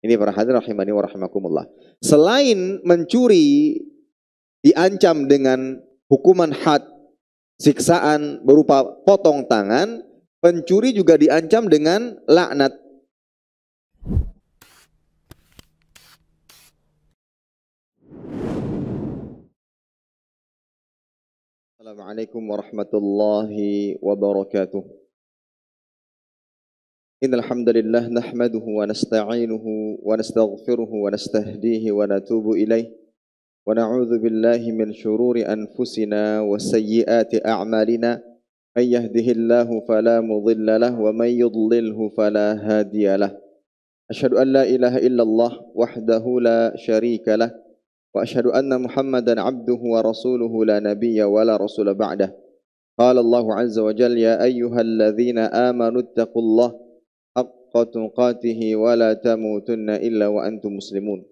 Ini para hadirin rahimani wa rahimakumullah. Selain mencuri diancam dengan hukuman had, siksaan berupa potong tangan, pencuri juga diancam dengan laknat. Assalamualaikum warahmatullahi wabarakatuh. Innal hamdalillah nahmaduhu wa nasta'inuhu wa nastaghfiruhu wa nastahdihi wa natubu ilaih wa na'udzu billahi min shururi anfusina wa sayyiati a'malina may yahdihillahu fala mudilla lahu wa may yudlilhu fala hadiya lahu. Asyhadu an la ilaha illallah wahdahu la syarika lah wa asyhadu anna Muhammadan abduhu wa rasuluhu la nabiyya wa la rasula ba'dah. Qala Allah azza wa jalla ya ayyuhalladzina amanu ittaqullaha haqqa tuqatih wa la tamutunna illa wa antum muslimun.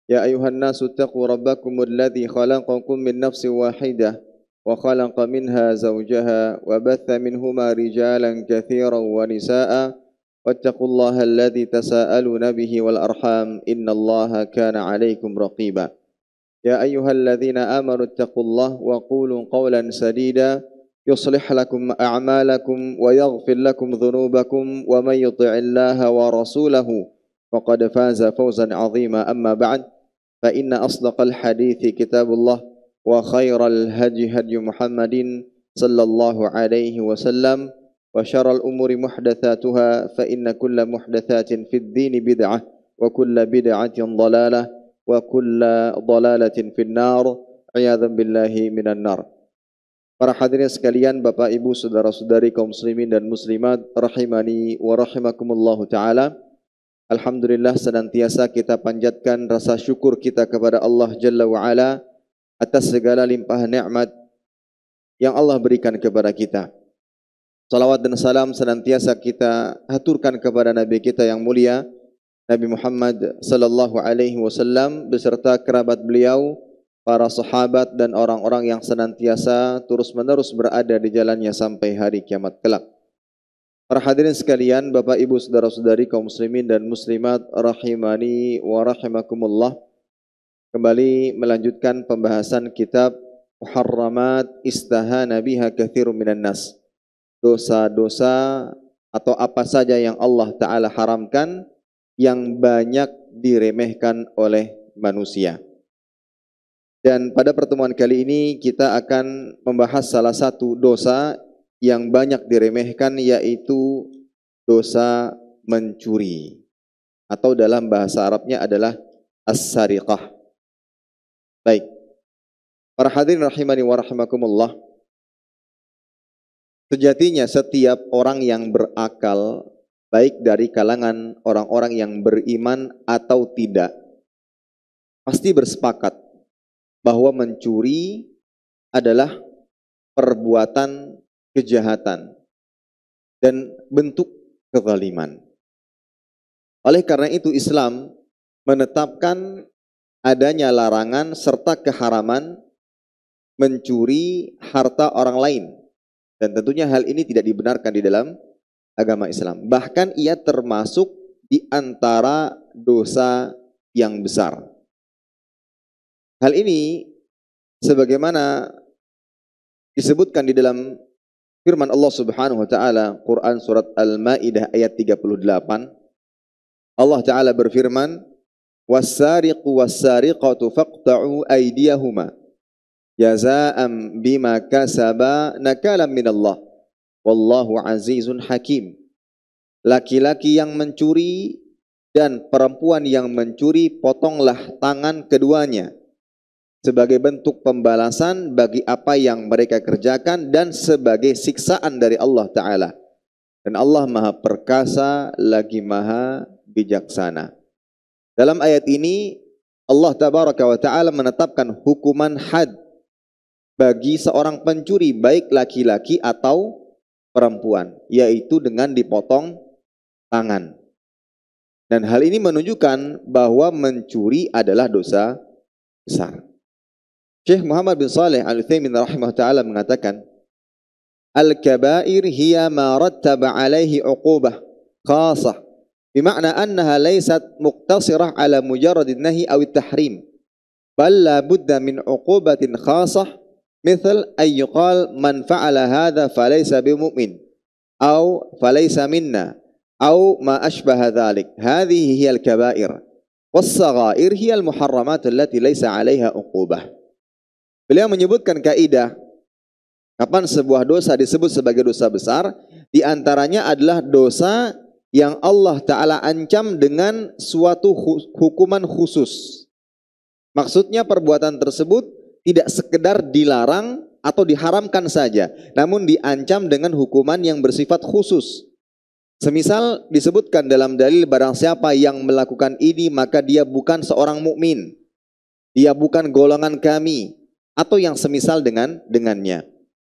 Ya ayuhan nasu ittaqu rabbakum alladhi khalaqakum min nafsin wahidah wa khalaqa minha zawjaha wa batha minhuma rijalan katsiran wa nisaa'a wattaqullaha alladhi tasaaluna bihi wal arham innallaha kana 'alaykum raqiba. Ya ayyuhalladzina amanu ittaqullaha wa qulu qawlan sadida يصلح لكم أعمالكم ويغفر لكم ذنوبكم ومن يطع الله ورسوله فقد فاز فوزا عظيما أما بعد فإن أصدق الحديث كتاب الله وخير الهدي هدي محمد صلى الله عليه وسلم وشر الأمور محدثاتها فإن كل محدثات في الدين بدعة وكل بدعة ضلالة وكل ضلالة في النار عياذا بالله من النار. Para hadirin sekalian, Bapak Ibu, saudara-saudari kaum muslimin dan muslimat rahimani wa rahimakumullahu taala. Alhamdulillah senantiasa kita panjatkan rasa syukur kita kepada Allah Jalla wa Ala atas segala limpah nikmat yang Allah berikan kepada kita. Salawat dan salam senantiasa kita haturkan kepada Nabi kita yang mulia, Nabi Muhammad sallallahu alaihi wasallam beserta kerabat beliau, para sahabat dan orang-orang yang senantiasa terus-menerus berada di jalannya sampai hari kiamat kelak. Para hadirin sekalian, Bapak Ibu, saudara-saudari kaum muslimin dan muslimat rahimani wa rahimakumullah. Kembali melanjutkan pembahasan kitab Muharramat istahana biha katsirun minan nas. Dosa-dosa atau apa saja yang Allah Ta'ala haramkan yang banyak diremehkan oleh manusia. Dan pada pertemuan kali ini kita akan membahas salah satu dosa yang banyak diremehkan, yaitu dosa mencuri. Atau dalam bahasa Arabnya adalah as-sariqah. Baik. Para hadirin rahimani wa rahimakumullah. Sejatinya setiap orang yang berakal, baik dari kalangan orang-orang yang beriman atau tidak, pasti bersepakat bahwa mencuri adalah perbuatan kejahatan dan bentuk kezaliman. Oleh karena itu Islam menetapkan adanya larangan serta keharaman mencuri harta orang lain. Dan tentunya hal ini tidak dibenarkan di dalam agama Islam. Bahkan ia termasuk di antara dosa yang besar. Hal ini sebagaimana disebutkan di dalam firman Allah Subhanahu wa taala, Quran surat Al-Maidah ayat 38. Allah Taala berfirman, "Was-sariqu was-sariqatu faqta'u aydiyahuma jazaa'an bima kasaba nakalan minallah wallahu azizun hakim." Laki-laki yang mencuri dan perempuan yang mencuri, potonglah tangan keduanya sebagai bentuk pembalasan bagi apa yang mereka kerjakan dan sebagai siksaan dari Allah Ta'ala. Dan Allah Maha Perkasa lagi Maha Bijaksana. Dalam ayat ini Allah Tabaraka wa Ta'ala menetapkan hukuman had bagi seorang pencuri, baik laki-laki atau perempuan, yaitu dengan dipotong tangan. Dan hal ini menunjukkan bahwa mencuri adalah dosa besar. Syekh Muhammad bin Saleh Al-Utsaimin rahimahullah ta'ala mengatakan, Al-kabair hiya ma rattaba alaihi uqubah khasah Bima'na annaha laysat muqtasirah ala mujarradin nahi aw tahrim. Bal la budda min uqubatin khasah مثل أن يقال من فعل هذا فليس بمؤمن أو فليس منا أو ما أشبه ذلك. هذه هي الكبائر والصغائر هي المحرمات التي ليس عليها عقوبة. Beliau menyebutkan kaidah kapan sebuah dosa disebut sebagai dosa besar, di antaranya adalah dosa yang Allah Ta'ala ancam dengan suatu hukuman khusus. Maksudnya perbuatan tersebut tidak sekedar dilarang atau diharamkan saja, namun diancam dengan hukuman yang bersifat khusus. Semisal disebutkan dalam dalil, barang siapa yang melakukan ini maka dia bukan seorang mukmin, dia bukan golongan kami, atau yang semisal dengannya.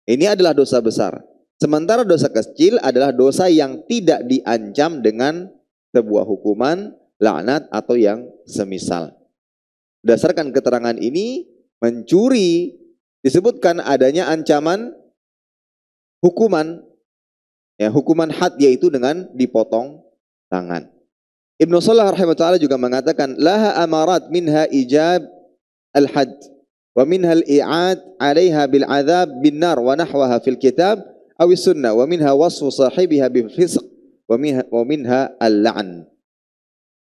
Ini adalah dosa besar. Sementara dosa kecil adalah dosa yang tidak diancam dengan sebuah hukuman, laknat atau yang semisal. Berdasarkan keterangan ini, mencuri disebutkan adanya ancaman hukuman, ya, hukuman had, yaitu dengan dipotong tangan. Ibnu Salah rahimahullah juga mengatakan, laha amarat minha ijab al-had wa minha al-i'ad 'alaiha bil 'adzab bin nar wa nahwaha fil kitab aw sunnah wa minha wasfu sahibiha bil fisq wa minha al-la'n.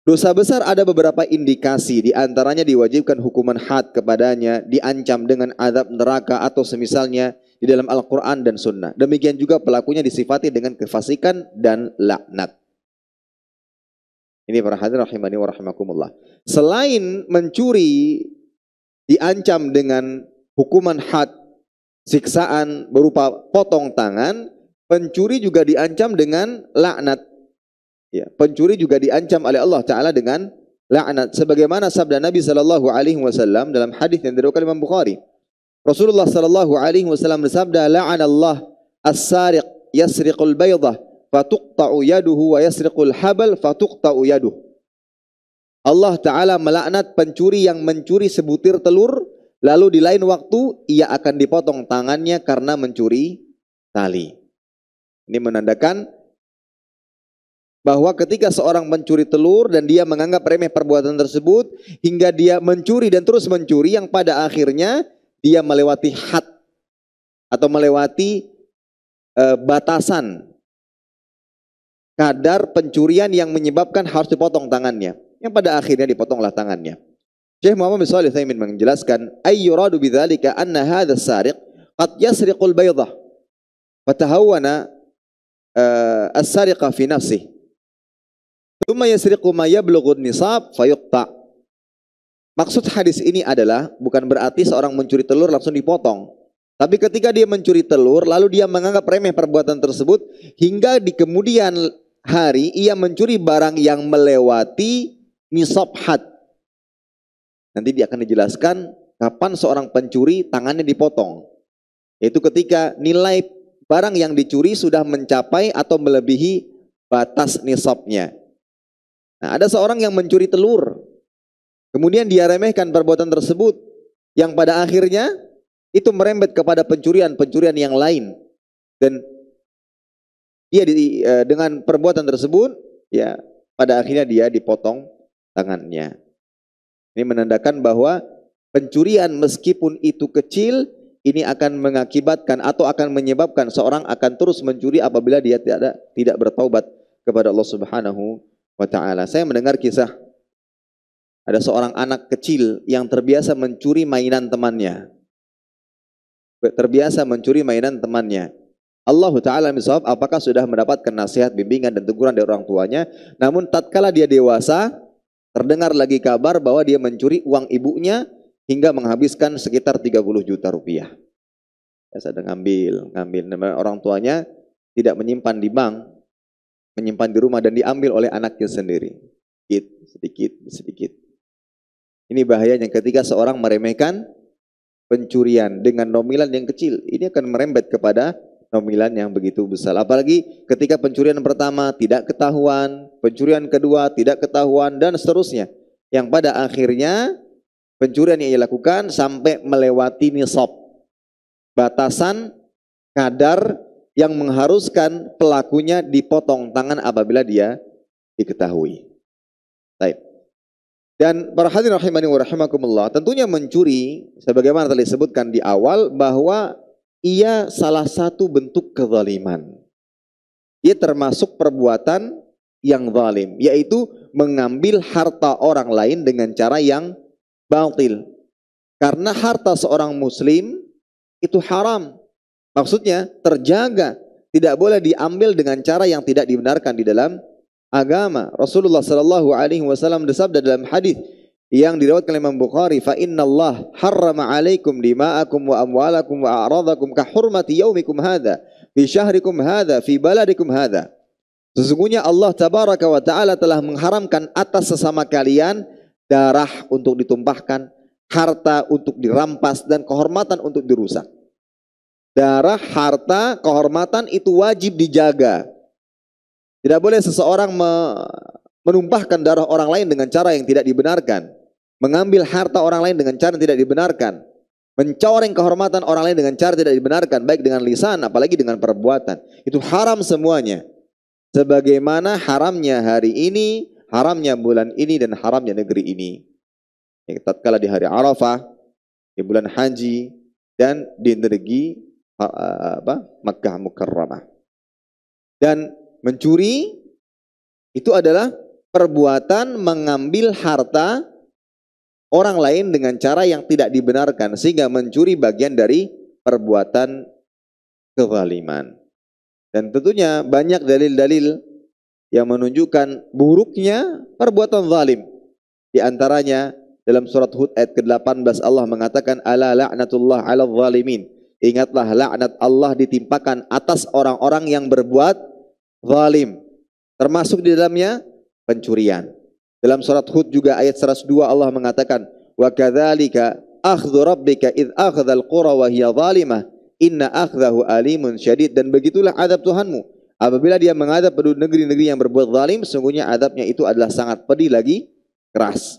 Dosa besar ada beberapa indikasi, di antaranya diwajibkan hukuman had kepadanya, diancam dengan azab neraka atau semisalnya di dalam Al-Quran dan Sunnah. Demikian juga pelakunya disifati dengan kefasikan dan laknat. Ini para hadirin rahimani wa rahimakumullah. Selain mencuri diancam dengan hukuman had, siksaan berupa potong tangan, pencuri juga diancam dengan laknat. Ya, pencuri juga diancam oleh Allah Ta'ala dengan laknat. Sebagaimana sabda Nabi SAW dalam hadis yang diriwayatkan Imam Bukhari. Rasulullah SAW bersabda, la'anallah as-sariq yasriqul baydah fatuqta'u yaduhu wa yasriqul habal fatuqta'u yaduh. Allah Ta'ala melaknat pencuri yang mencuri sebutir telur, lalu di lain waktu ia akan dipotong tangannya karena mencuri tali. Ini menandakan bahwa ketika seorang mencuri telur dan dia menganggap remeh perbuatan tersebut hingga dia mencuri dan terus mencuri, yang pada akhirnya dia melewati had atau melewati batasan kadar pencurian yang menyebabkan harus dipotong tangannya, yang pada akhirnya dipotonglah tangannya. Syekh Muhammad bin Shalih Al-Utsaimin menjelaskan, ayyuradu bidzalika anna hadha as-sariq qad yasriqul baydah fatahawwana as-sariqa fi nafsihi thumma yasriqu ma yablughu an-nisab fayuqta. Maksud hadis ini adalah bukan berarti seorang mencuri telur langsung dipotong. Tapi ketika dia mencuri telur lalu dia menganggap remeh perbuatan tersebut hingga di kemudian hari ia mencuri barang yang melewati nisab had. Nanti dia akan dijelaskan kapan seorang pencuri tangannya dipotong. Yaitu ketika nilai barang yang dicuri sudah mencapai atau melebihi batas nisabnya. Nah, ada seorang yang mencuri telur, kemudian dia remehkan perbuatan tersebut, yang pada akhirnya itu merembet kepada pencurian yang lain, dan dia dengan perbuatan tersebut, ya pada akhirnya dia dipotong tangannya. Ini menandakan bahwa pencurian meskipun itu kecil, ini akan mengakibatkan atau akan menyebabkan seorang akan terus mencuri apabila dia tidak bertaubat kepada Allah Subhanahu wa ta'ala. Saya mendengar kisah ada seorang anak kecil yang terbiasa mencuri mainan temannya. Allah Ta'ala misal apakah sudah mendapatkan nasihat, bimbingan dan teguran dari orang tuanya, namun tatkala dia dewasa terdengar lagi kabar bahwa dia mencuri uang ibunya hingga menghabiskan sekitar 30 juta rupiah. Biasa ngambil. Orang tuanya tidak menyimpan di bank, menyimpan di rumah dan diambil oleh anaknya sendiri. Sedikit. Ini bahayanya ketika seorang meremehkan pencurian dengan nomilan yang kecil. Ini akan merembet kepada nomilan yang begitu besar. Apalagi ketika pencurian pertama tidak ketahuan, pencurian kedua tidak ketahuan, dan seterusnya. Yang pada akhirnya pencurian yang ia lakukan sampai melewati nisab, batasan kadar yang mengharuskan pelakunya dipotong tangan apabila dia diketahui. Baik. Dan para hadirin rahimani wa rahimakumullah, tentunya mencuri sebagaimana tadi disebutkan di awal bahwa ia salah satu bentuk kezaliman. Ia termasuk perbuatan yang zalim, yaitu mengambil harta orang lain dengan cara yang batil. Karena harta seorang muslim itu haram. Maksudnya terjaga, tidak boleh diambil dengan cara yang tidak dibenarkan di dalam agama. Rasulullah sallallahu alaihi wasallam bersabda dalam hadis yang diriwayatkan oleh Imam Bukhari, "Fa innallaha harrama 'alaikum dima'akum wa amwalakum wa a'radakum ka hurmati yaumikum hadza fi syahrikum hadza fi baladikum hadza." Sesungguhnya Allah tabaraka wa taala telah mengharamkan atas sesama kalian darah untuk ditumpahkan, harta untuk dirampas, dan kehormatan untuk dirusak. Darah, harta, kehormatan itu wajib dijaga. Tidak boleh seseorang menumpahkan darah orang lain dengan cara yang tidak dibenarkan. Mengambil harta orang lain dengan cara yang tidak dibenarkan. Mencoreng kehormatan orang lain dengan cara tidak dibenarkan. Baik dengan lisan, apalagi dengan perbuatan. Itu haram semuanya. Sebagaimana haramnya hari ini, haramnya bulan ini, dan haramnya negeri ini. Tatkala di hari Arafah, di bulan haji, dan di negeri Makkah Mukarramah. Dan mencuri itu adalah perbuatan mengambil harta orang lain dengan cara yang tidak dibenarkan, sehingga mencuri bagian dari perbuatan kezaliman. Dan tentunya banyak dalil-dalil yang menunjukkan buruknya perbuatan zalim. Di antaranya dalam surat Hud ayat ke-18 Allah mengatakan, "Ala la'natullah 'alal zalimin." Ingatlah laknat Allah ditimpakan atas orang-orang yang berbuat zalim. Termasuk di dalamnya pencurian. Dalam surat Hud juga ayat 102 Allah mengatakan, "Wa kadzalika akhdhu rabbika id akhadhal qura wa hiya zalimah inna akhdahu alimun syadid." Dan begitulah azab Tuhanmu apabila dia mengadab penduduk negeri-negeri yang berbuat zalim, sungguhnya azabnya itu adalah sangat pedih lagi keras.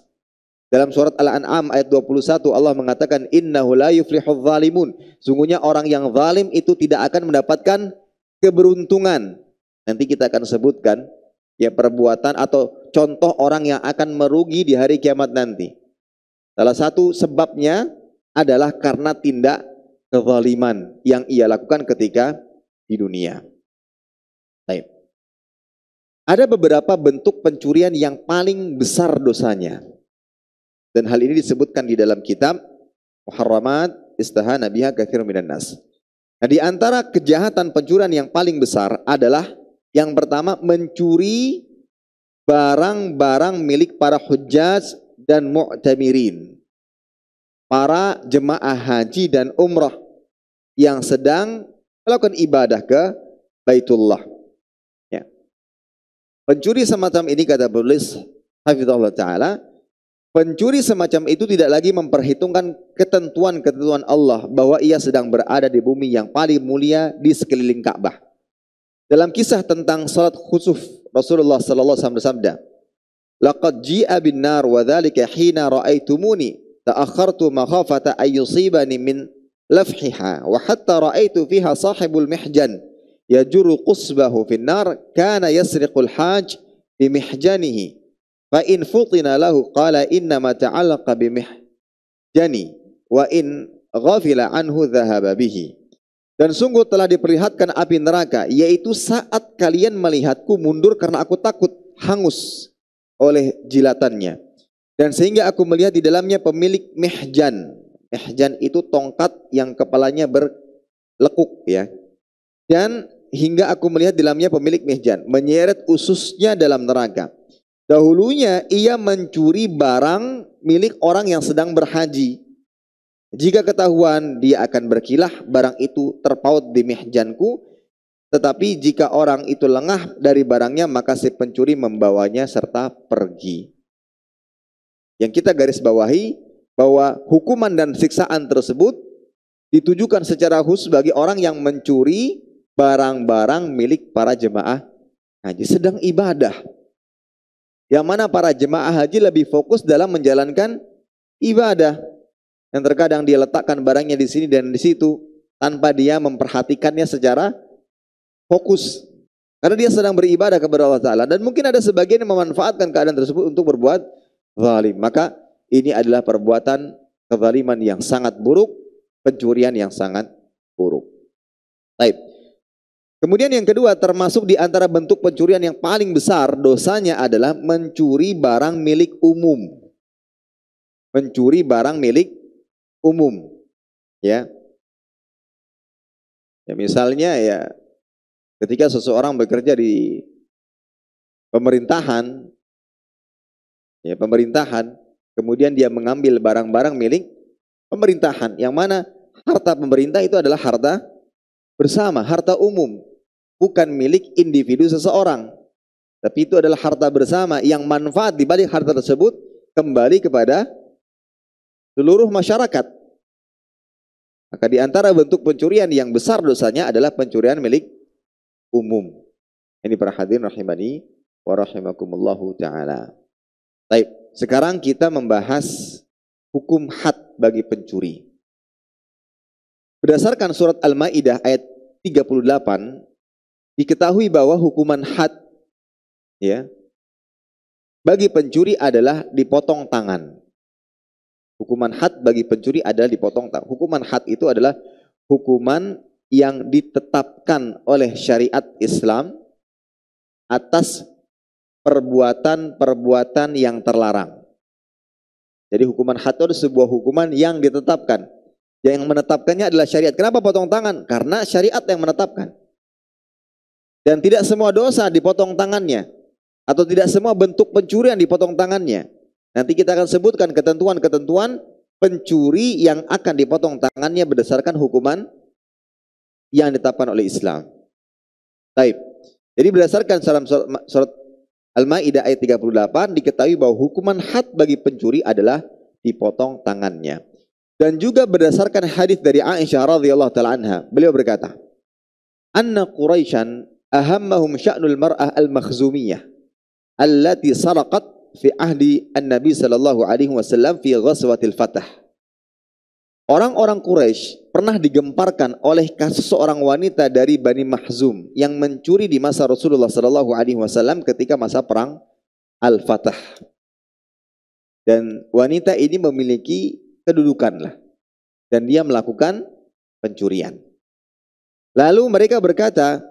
Dalam surat Al-An'am ayat 21 Allah mengatakan, "Innahu la yuflihudz zalimun." Sungguhnya orang yang zalim itu tidak akan mendapatkan keberuntungan. Nanti kita akan sebutkan ya perbuatan atau contoh orang yang akan merugi di hari kiamat nanti. Salah satu sebabnya adalah karena tindak kezaliman yang ia lakukan ketika di dunia. Baik. Ada beberapa bentuk pencurian yang paling besar dosanya. Dan hal ini disebutkan di dalam kitab Muharramat Istahana Biha Katsirun Minan Nas. Nah, di antara kejahatan pencurian yang paling besar adalah yang pertama, mencuri barang-barang milik para hujjaj dan mu'tamirin. Para jemaah haji dan umrah yang sedang melakukan ibadah ke Baitullah. Ya. Pencuri semacam ini, kata penulis hafizahullah ta'ala, pencuri semacam itu tidak lagi memperhitungkan ketentuan-ketentuan Allah bahwa ia sedang berada di bumi yang paling mulia di sekeliling Ka'bah. Dalam kisah tentang salat khusuf, Rasulullah sallallahu alaihi wasallam bersabda, "Laqad ji'a bin nar wa dzalika hina ra'aitumuni ta'akhartu makhafata ay yusibani min lafhiha wa hatta ra'aitu fiha sahibul mihjan yajurru qusbahu fin nar kana yasriqul hajj bi mihjanihi fa in futina lahu qala inna ma ta'allaqa bi mihjani wa in ghafila anhu dhahaba bihi." Dan sungguh telah diperlihatkan api neraka, yaitu saat kalian melihatku mundur karena aku takut hangus oleh jilatannya. Dan sehingga aku melihat di dalamnya pemilik mihjan. Mihjan itu tongkat yang kepalanya berlekuk ya. Dan hingga aku melihat di dalamnya pemilik mihjan menyeret ususnya dalam neraka. Dahulunya ia mencuri barang milik orang yang sedang berhaji. Jika ketahuan, dia akan berkilah, barang itu terpaut di mihjanku. Tetapi jika orang itu lengah dari barangnya, maka si pencuri membawanya serta pergi. Yang kita garis bawahi bahwa hukuman dan siksaan tersebut ditujukan secara khusus bagi orang yang mencuri barang-barang milik para jemaah haji sedang ibadah. Yang mana para jemaah haji lebih fokus dalam menjalankan ibadah. Yang terkadang dia letakkan barangnya di sini dan di situ tanpa dia memperhatikannya secara fokus. Karena dia sedang beribadah kepada Allah Ta'ala. Dan mungkin ada sebagian yang memanfaatkan keadaan tersebut untuk berbuat zalim. Maka ini adalah perbuatan kezaliman yang sangat buruk, pencurian yang sangat buruk. Baik. Kemudian yang kedua, termasuk di antara bentuk pencurian yang paling besar dosanya adalah mencuri barang milik umum. Mencuri barang milik umum. Ya. Ya misalnya ya ketika seseorang bekerja di pemerintahan, kemudian dia mengambil barang-barang milik pemerintahan, yang mana harta pemerintah itu adalah harta bersama, harta umum, bukan milik individu seseorang, tapi itu adalah harta bersama yang manfaat di balik harta tersebut kembali kepada seluruh masyarakat. Maka di antara bentuk pencurian yang besar dosanya adalah pencurian milik umum. Ini para hadirin rahimani wa rahimakumullahu ta'ala. Baik, sekarang kita membahas hukum had bagi pencuri. Berdasarkan surat Al-Maidah ayat 38, diketahui bahwa hukuman had ya bagi pencuri adalah dipotong tangan. Hukuman had bagi pencuri adalah dipotong tangan. Hukuman had itu adalah hukuman yang ditetapkan oleh syariat Islam atas perbuatan-perbuatan yang terlarang. Jadi hukuman had itu adalah sebuah hukuman yang ditetapkan. Yang menetapkannya adalah syariat. Kenapa potong tangan? Karena syariat yang menetapkan. Dan tidak semua dosa dipotong tangannya. Atau tidak semua bentuk pencurian dipotong tangannya. Nanti kita akan sebutkan ketentuan-ketentuan pencuri yang akan dipotong tangannya berdasarkan hukuman yang ditetapkan oleh Islam. Baik. Jadi berdasarkan surat Al-Maidah ayat 38 diketahui bahwa hukuman had bagi pencuri adalah dipotong tangannya. Dan juga berdasarkan hadis dari Aisyah radhiyallahu taala anha, beliau berkata, "Anna Quraisyan ahammahum sya'nul mar'ah al-makhzumiyah allati saraqat fi ahdi an-Nabi sallallahu alaihi wasallam fi ghazwatil Fath." Orang-orang Quraisy pernah digemparkan oleh kasus seorang wanita dari Bani Mahzum yang mencuri di masa Rasulullah sallallahu alaihi wasallam ketika masa perang Al-Fath. Dan wanita ini memiliki kedudukan lah, dan dia melakukan pencurian. Lalu mereka berkata,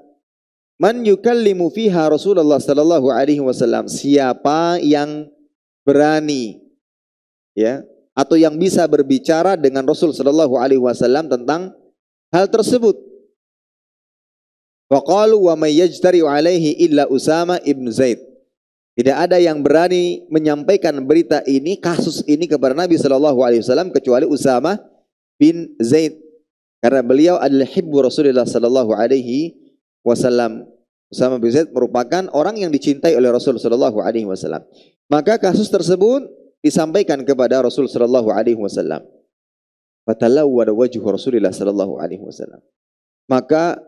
"Man yukallimu fiha Rasulullah sallallahu alaihi wasallam?" Siapa yang berani ya atau yang bisa berbicara dengan Rasul sallallahu alaihi wasallam tentang hal tersebut? Faqalu wa may yajtari alaihi illa Usama ibn Zaid. Tidak ada yang berani menyampaikan berita ini, kasus ini kepada Nabi sallallahu alaihi wasallam kecuali Usama bin Zaid, karena beliau adalah hibbu Rasulullah sallallahu alaihi wasallam. Usama bin Zaid merupakan orang yang dicintai oleh Rasul sallallahu alaihi wasallam. Maka kasus tersebut disampaikan kepada Rasul sallallahu alaihi wasallam. Fatalawwada wajhu Rasulillah sallallahu alaihi wasallam. Maka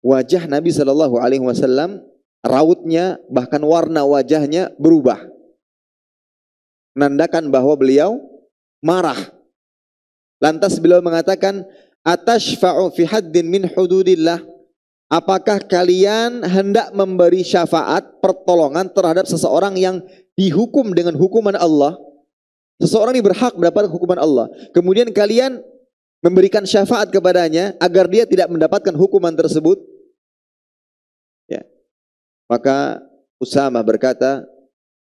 wajah Nabi sallallahu alaihi wasallam, rautnya bahkan warna wajahnya berubah, menandakan bahwa beliau marah. Lantas beliau mengatakan, "Atashfa'u fi haddin min hududillah?" Apakah kalian hendak memberi syafaat, pertolongan terhadap seseorang yang dihukum dengan hukuman Allah? Seseorang ini berhak mendapat hukuman Allah, kemudian kalian memberikan syafaat kepadanya agar dia tidak mendapatkan hukuman tersebut? Ya. Maka Usama berkata,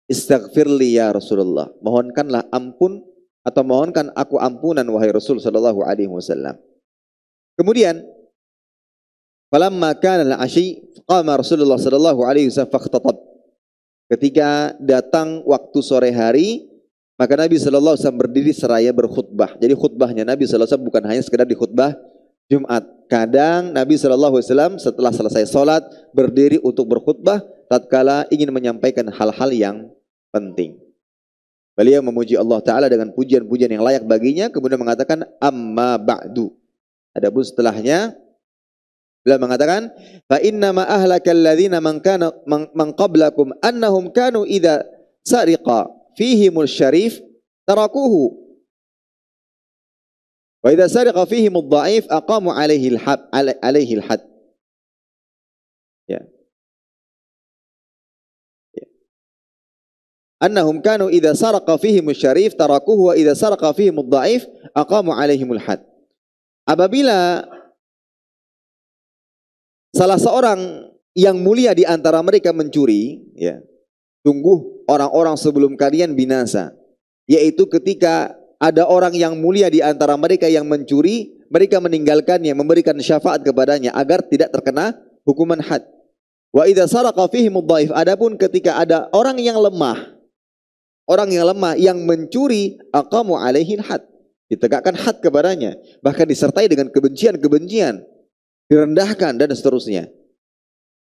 "Istaghfirli ya Rasulullah." Mohonkanlah ampun atau mohonkan aku ampunan wahai Rasul sallallahu alaihi wasallam. Kemudian falamma kana al-'ashi qama Rasulullah sallallahu alaihi wasallam fakhtatab. Ketika datang waktu sore hari, maka Nabi sallallahu alaihi wasallam berdiri seraya berkhutbah. Jadi khutbahnya Nabi sallallahu alaihi wasallam bukan hanya sekedar di khutbah Jumat. Kadang Nabi sallallahu alaihi wasallam setelah selesai salat berdiri untuk berkhutbah tatkala ingin menyampaikan hal-hal yang penting. Beliau memuji Allah Ta'ala dengan pujian-pujian yang layak baginya, kemudian mengatakan, "Amma ba'du." Adapun setelahnya, beliau mengatakan, "Fa inna ma ahlakal ladzina man qablakum annahum kanu idza sariqa fihimul syarif tarakuhu wa idza sariqa fihimud dha'if aqamu alaihi al-had." Ya. annahum kanu idza saraqa fihim syarif tarakuhu wa idza saraqa fihim dhaif aqamu alaihimul had. Apabila salah seorang yang mulia di antara mereka mencuri, ya, sungguh orang-orang sebelum kalian binasa, yaitu ketika ada orang yang mulia di antara mereka yang mencuri, mereka meninggalkannya, memberikan syafaat kepadanya agar tidak terkena hukuman had. Wa idza saraqa fihim dhaif, adapun ketika ada orang yang lemah yang mencuri, aqamu alaihil had, ditegakkan had kepadanya, bahkan disertai dengan kebencian-kebencian, direndahkan dan seterusnya.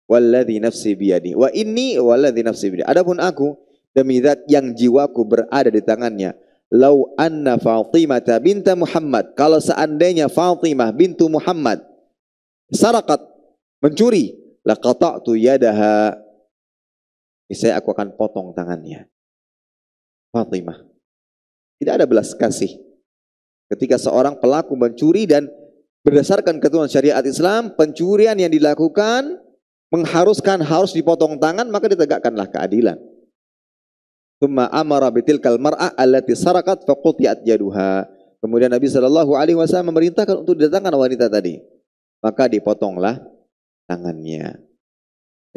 Walladzi nafsi biyadi wa inni walladzi nafsi biyadi, adapun aku demi zat yang jiwaku berada di tangannya, lau anna Fatimah binta Muhammad, kalau seandainya Fatimah bintu Muhammad sarakat, mencuri, laqata'tu yadaha, saya aku akan potong tangannya. Fatimah, tidak ada belas kasih ketika seorang pelaku mencuri, dan berdasarkan ketentuan syariat Islam, pencurian yang dilakukan mengharuskan harus dipotong tangan, maka ditegakkanlah keadilan. Tsumma amara bitilkal mar'ah allati sarakat faqutiyat yaduha. Kemudian Nabi sallallahu alaihi wasallam memerintahkan untuk didatangkan wanita tadi, maka dipotonglah tangannya.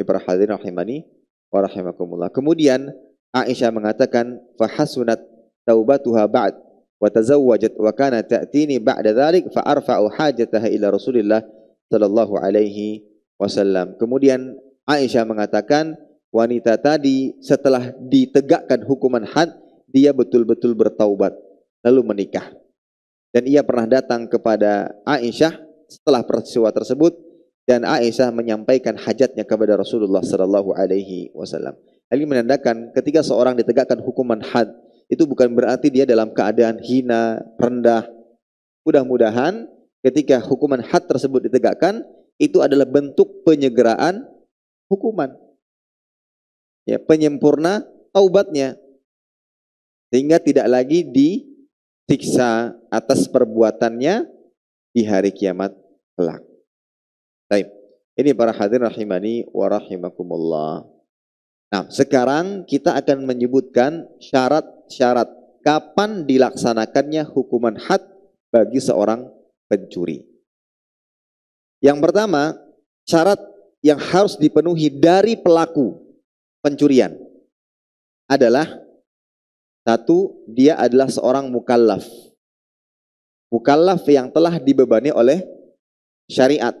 Para hadirin rahimani wa rahimakumullah. Kemudian Aisyah mengatakan, fahasunat taubatuha ba'd wa tazawwajat wa kana ta'tini ba'da dzalik fa arfa'u hajataha ila Rasulillah sallallahu alaihi wasallam. Kemudian Aisyah mengatakan, wanita tadi setelah ditegakkan hukuman had, dia betul-betul bertaubat lalu menikah. Dan ia pernah datang kepada Aisyah setelah peristiwa tersebut, dan Aisyah menyampaikan hajatnya kepada Rasulullah sallallahu alaihi wasallam. Hal ini menandakan ketika seorang ditegakkan hukuman had, itu bukan berarti dia dalam keadaan hina, rendah. Mudah-mudahan ketika hukuman had tersebut ditegakkan, itu adalah bentuk penyegeraan hukuman, ya, penyempurna taubatnya, sehingga tidak lagi disiksa atas perbuatannya di hari kiamat kelak. Baik, ini para hadirin rahimani wa rahimakumullah. Nah, sekarang kita akan menyebutkan syarat-syarat kapan dilaksanakannya hukuman had bagi seorang pencuri. Yang pertama, syarat yang harus dipenuhi dari pelaku pencurian adalah, satu, dia adalah seorang mukallaf. Mukallaf yang telah dibebani oleh syariat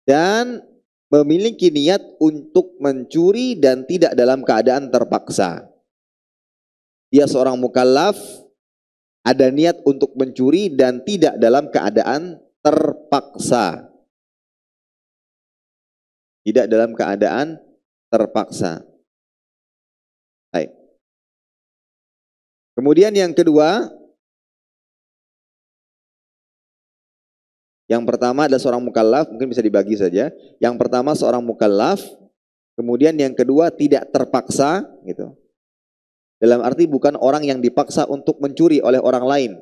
dan memiliki niat untuk mencuri dan tidak dalam keadaan terpaksa. Dia seorang mukallaf, ada niat untuk mencuri dan tidak dalam keadaan terpaksa. Tidak dalam keadaan terpaksa. Baik. Kemudian yang kedua, yang pertama adalah seorang mukallaf, mungkin bisa dibagi saja. Yang pertama seorang mukallaf, kemudian yang kedua tidak terpaksa, gitu. Dalam arti bukan orang yang dipaksa untuk mencuri oleh orang lain.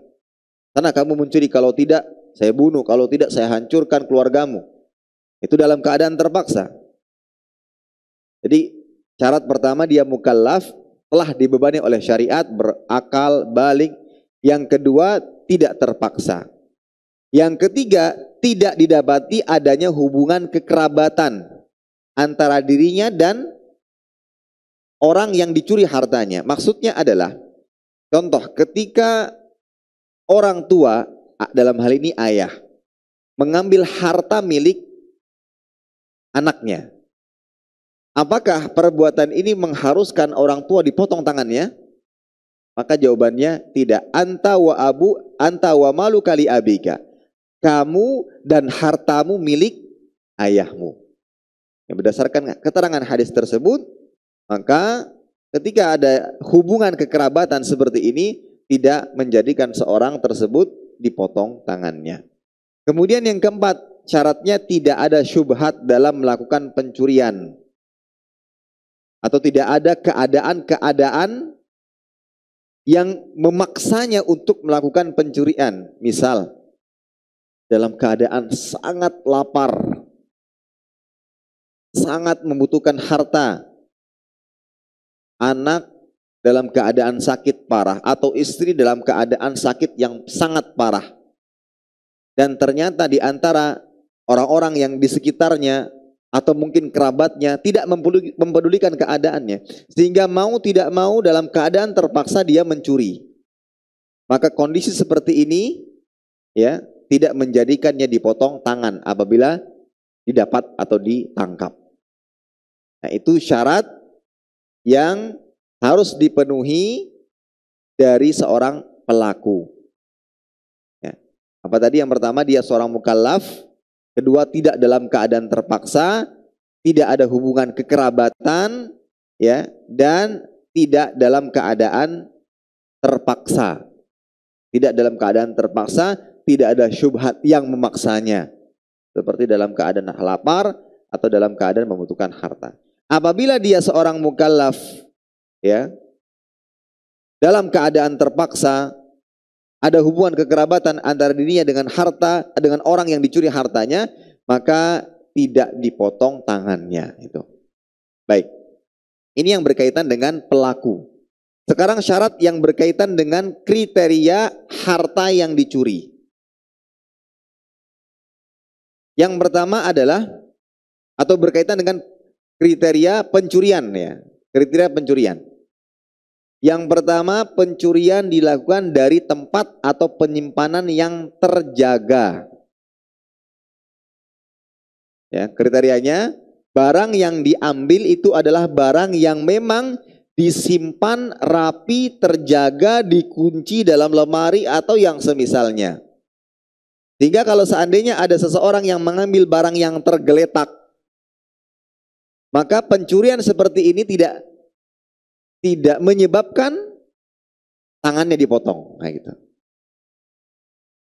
Karena kamu mencuri, kalau tidak saya bunuh, kalau tidak saya hancurkan keluargamu. Itu dalam keadaan terpaksa. Jadi syarat pertama dia mukallaf, telah dibebani oleh syariat, berakal, balik. Yang kedua tidak terpaksa. Yang ketiga, tidak didapati adanya hubungan kekerabatan antara dirinya dan orang yang dicuri hartanya. Maksudnya adalah, contoh, ketika orang tua, dalam hal ini ayah, mengambil harta milik anaknya, apakah perbuatan ini mengharuskan orang tua dipotong tangannya? Maka jawabannya tidak. Anta wa malu kali abika. Kamu dan hartamu milik ayahmu. Yang berdasarkan keterangan hadis tersebut, maka ketika ada hubungan kekerabatan seperti ini, tidak menjadikan seorang tersebut dipotong tangannya. Kemudian yang keempat, syaratnya tidak ada syubhat dalam melakukan pencurian. Atau tidak ada keadaan-keadaan yang memaksanya untuk melakukan pencurian. Misal, dalam keadaan sangat lapar, sangat membutuhkan harta, anak dalam keadaan sakit parah atau istri dalam keadaan sakit yang sangat parah. Dan ternyata di antara orang-orang yang di sekitarnya atau mungkin kerabatnya tidak mempedulikan keadaannya, sehingga mau tidak mau dalam keadaan terpaksa dia mencuri. Maka kondisi seperti ini ya tidak menjadikannya dipotong tangan apabila didapat atau ditangkap. Nah, itu syarat yang harus dipenuhi dari seorang pelaku. Ya. Apa tadi? Yang pertama, dia seorang mukallaf. Kedua, tidak dalam keadaan terpaksa, tidak ada hubungan kekerabatan, ya, dan tidak dalam keadaan terpaksa. Tidak dalam keadaan terpaksa, tidak ada syubhat yang memaksanya. Seperti dalam keadaan lapar atau dalam keadaan membutuhkan harta. Apabila dia seorang mukallaf, ya, dalam keadaan terpaksa, ada hubungan kekerabatan antara dirinya dengan harta, dengan orang yang dicuri hartanya, maka tidak dipotong tangannya. Itu. Baik. Ini yang berkaitan dengan pelaku. Sekarang syarat yang berkaitan dengan kriteria harta yang dicuri. Yang pertama adalah atau berkaitan dengan kriteria pencurian, ya. Kriteria pencurian. Yang pertama, pencurian dilakukan dari tempat atau penyimpanan yang terjaga. Ya, kriterianya barang yang diambil itu adalah barang yang memang disimpan rapi, terjaga, dikunci dalam lemari atau yang semisalnya. Sehingga kalau seandainya ada seseorang yang mengambil barang yang tergeletak, maka pencurian seperti ini tidak menyebabkan tangannya dipotong. Nah, gitu.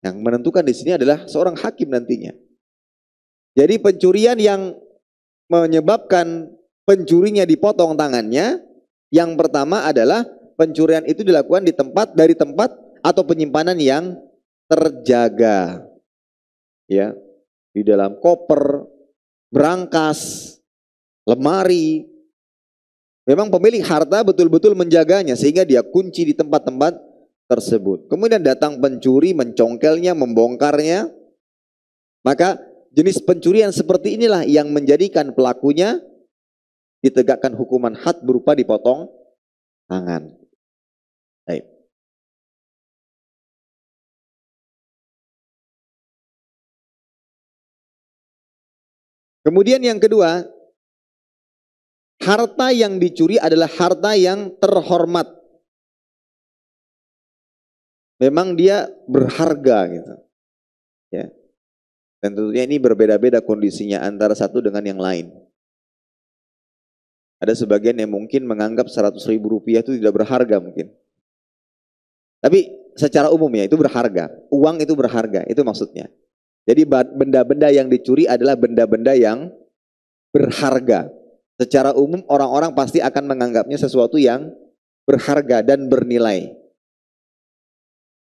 Yang menentukan di sini adalah seorang hakim nantinya. Jadi pencurian yang menyebabkan pencurinya dipotong tangannya, yang pertama adalah pencurian itu dilakukan dari tempat atau penyimpanan yang terjaga. Ya, di dalam koper, berangkas, lemari. Memang pemilik harta betul-betul menjaganya sehingga dia kunci di tempat-tempat tersebut. Kemudian datang pencuri, mencongkelnya, membongkarnya. Maka jenis pencurian seperti inilah yang menjadikan pelakunya ditegakkan hukuman had berupa dipotong tangan. Baik. Kemudian yang kedua, harta yang dicuri adalah harta yang terhormat. Memang dia berharga gitu. Ya. Dan tentunya ini berbeda-beda kondisinya antara satu dengan yang lain. Ada sebagian yang mungkin menganggap 100.000 rupiah itu tidak berharga mungkin. Tapi secara umum ya itu berharga. Uang itu berharga, itu maksudnya. Jadi benda-benda yang dicuri adalah benda-benda yang berharga. Secara umum orang-orang pasti akan menganggapnya sesuatu yang berharga dan bernilai.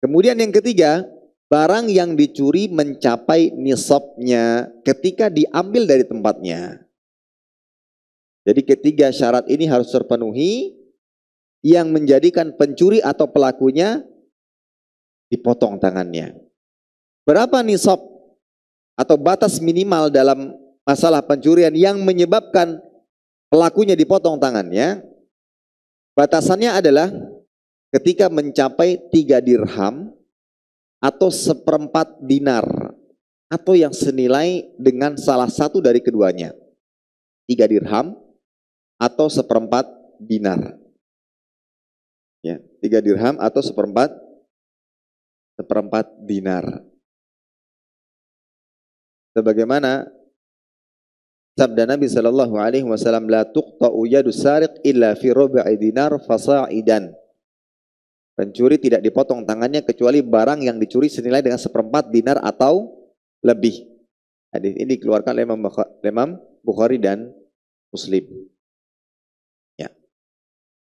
Kemudian yang ketiga, barang yang dicuri mencapai nisabnya ketika diambil dari tempatnya. Jadi ketiga syarat ini harus terpenuhi yang menjadikan pencuri atau pelakunya dipotong tangannya. Berapa nisab atau batas minimal dalam masalah pencurian yang menyebabkan pelakunya dipotong tangannya? Batasannya adalah ketika mencapai 3 dirham atau 1/4 dinar atau yang senilai dengan salah satu dari keduanya. 3 dirham atau 1/4 dinar. Ya, 3 dirham atau 1/4 dinar. Sebagaimana sabda Nabi sallallahu alaihi wasallam, la tuqta'u yadu sariq illa fi rubu'i dinar fasa'idan. Pencuri tidak dipotong tangannya kecuali barang yang dicuri senilai dengan 1/4 dinar atau lebih. Hadis ini dikeluarkan oleh Imam Bukhari dan Muslim. Ya.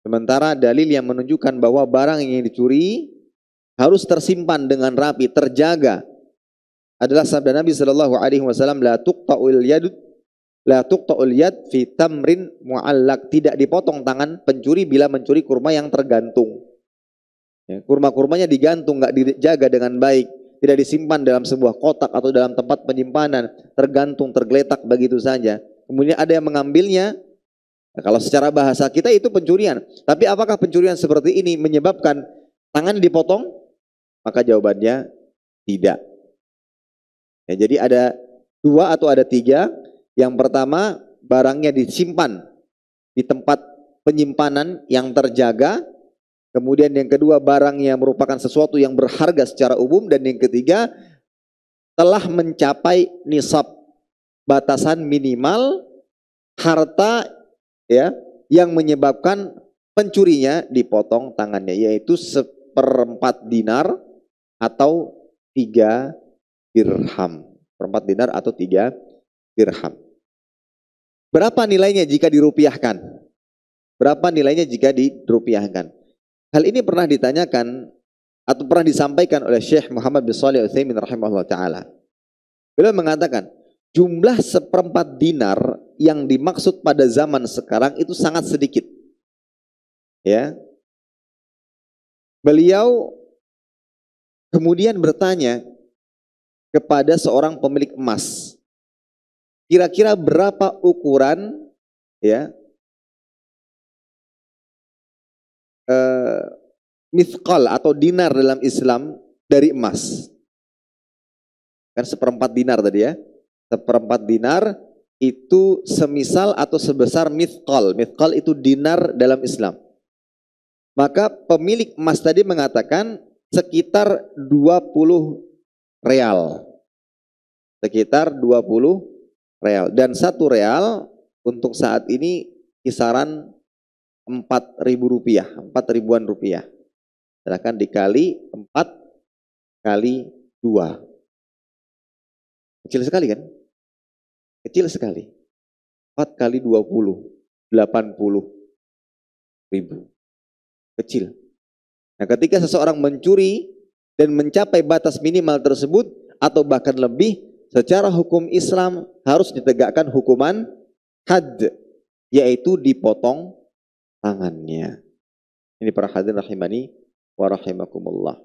Sementara dalil yang menunjukkan bahwa barang yang dicuri harus tersimpan dengan rapi, terjaga, adalah sabda Nabi sallallahu alaihi wasallam, la tuqta'ul yadu La tuqta'ul yad fi tamrin mu'allaq. Tidak dipotong tangan pencuri bila mencuri kurma yang tergantung. Ya, kurma-kurmanya digantung, nggak dijaga dengan baik. Tidak disimpan dalam sebuah kotak atau dalam tempat penyimpanan. Tergantung, tergeletak begitu saja. Kemudian ada yang mengambilnya. Nah, kalau secara bahasa kita itu pencurian. Tapi apakah pencurian seperti ini menyebabkan tangan dipotong? Maka jawabannya tidak. Ya, jadi ada 2 atau ada 3. Yang pertama, barangnya disimpan di tempat penyimpanan yang terjaga. Kemudian yang kedua, barangnya merupakan sesuatu yang berharga secara umum. Dan yang ketiga, telah mencapai nisab, batasan minimal harta ya yang menyebabkan pencurinya dipotong tangannya, yaitu 1/4 dinar atau 3 dirham. 1/4 dinar atau 3 dirham. Berapa nilainya jika dirupiahkan? Berapa nilainya jika dirupiahkan? Hal ini pernah ditanyakan atau pernah disampaikan oleh Syekh Muhammad bin Shalih Al-Utsaimin rahimahullah ta'ala. Beliau mengatakan, jumlah 1/4 dinar yang dimaksud pada zaman sekarang itu sangat sedikit. Ya. Beliau kemudian bertanya kepada seorang pemilik emas, kira-kira berapa ukuran ya mithqal atau dinar dalam Islam dari emas? Kan 1/4 dinar tadi ya. 1/4 dinar itu semisal atau sebesar mithqal. Mithqal itu dinar dalam Islam. Maka pemilik emas tadi mengatakan sekitar 20 real. Sekitar 20 real. Dan 1 real untuk saat ini kisaran 4.000 rupiah. 4.000-an rupiah. Silahkan dikali 4 kali 2. Kecil sekali kan? Kecil sekali. 4 kali 20. 80 ribu. Kecil. Nah, ketika seseorang mencuri dan mencapai batas minimal tersebut atau bahkan lebih, secara hukum Islam harus ditegakkan hukuman had, yaitu dipotong tangannya. Ini para hadirin rahimani wa rahimakumullah.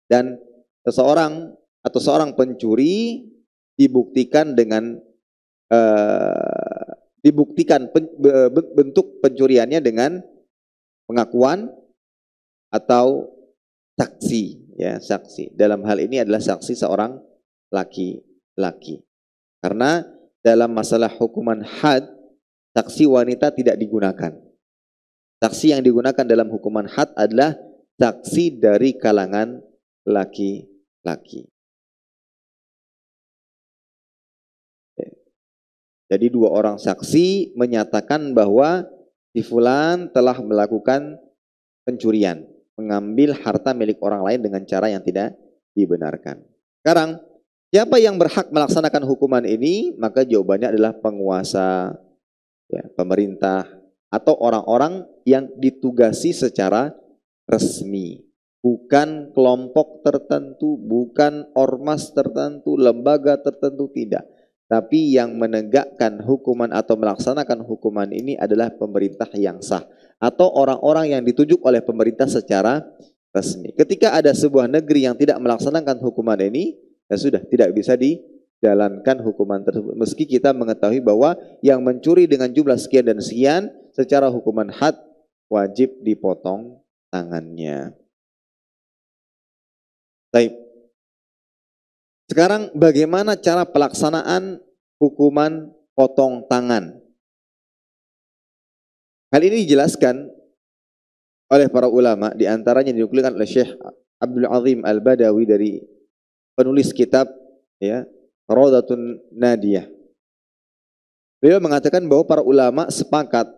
Dan seseorang atau seorang pencuri dibuktikan dengan bentuk pencuriannya dengan pengakuan atau saksi, ya, saksi. Dalam hal ini adalah saksi seorang laki-laki. Karena dalam masalah hukuman had, saksi wanita tidak digunakan. Saksi yang digunakan dalam hukuman had adalah saksi dari kalangan laki-laki. Jadi 2 orang saksi menyatakan bahwa si fulan telah melakukan pencurian, mengambil harta milik orang lain dengan cara yang tidak dibenarkan. Sekarang, siapa yang berhak melaksanakan hukuman ini? Maka jawabannya adalah penguasa, ya, pemerintah, atau orang-orang yang ditugasi secara resmi. Bukan kelompok tertentu, bukan ormas tertentu, lembaga tertentu, tidak. Tapi yang menegakkan hukuman atau melaksanakan hukuman ini adalah pemerintah yang sah. Atau orang-orang yang ditunjuk oleh pemerintah secara resmi. Ketika ada sebuah negeri yang tidak melaksanakan hukuman ini, ya sudah, tidak bisa dijalankan hukuman tersebut. Meski kita mengetahui bahwa yang mencuri dengan jumlah sekian dan sekian, secara hukuman had wajib dipotong tangannya. Baik. Sekarang bagaimana cara pelaksanaan hukuman potong tangan? Hal ini dijelaskan oleh para ulama, di antaranya dinukilkan oleh Syekh Abdul Azim Al-Badawi dari penulis kitab ya Rawdatun Nadiyah. Beliau mengatakan bahwa para ulama sepakat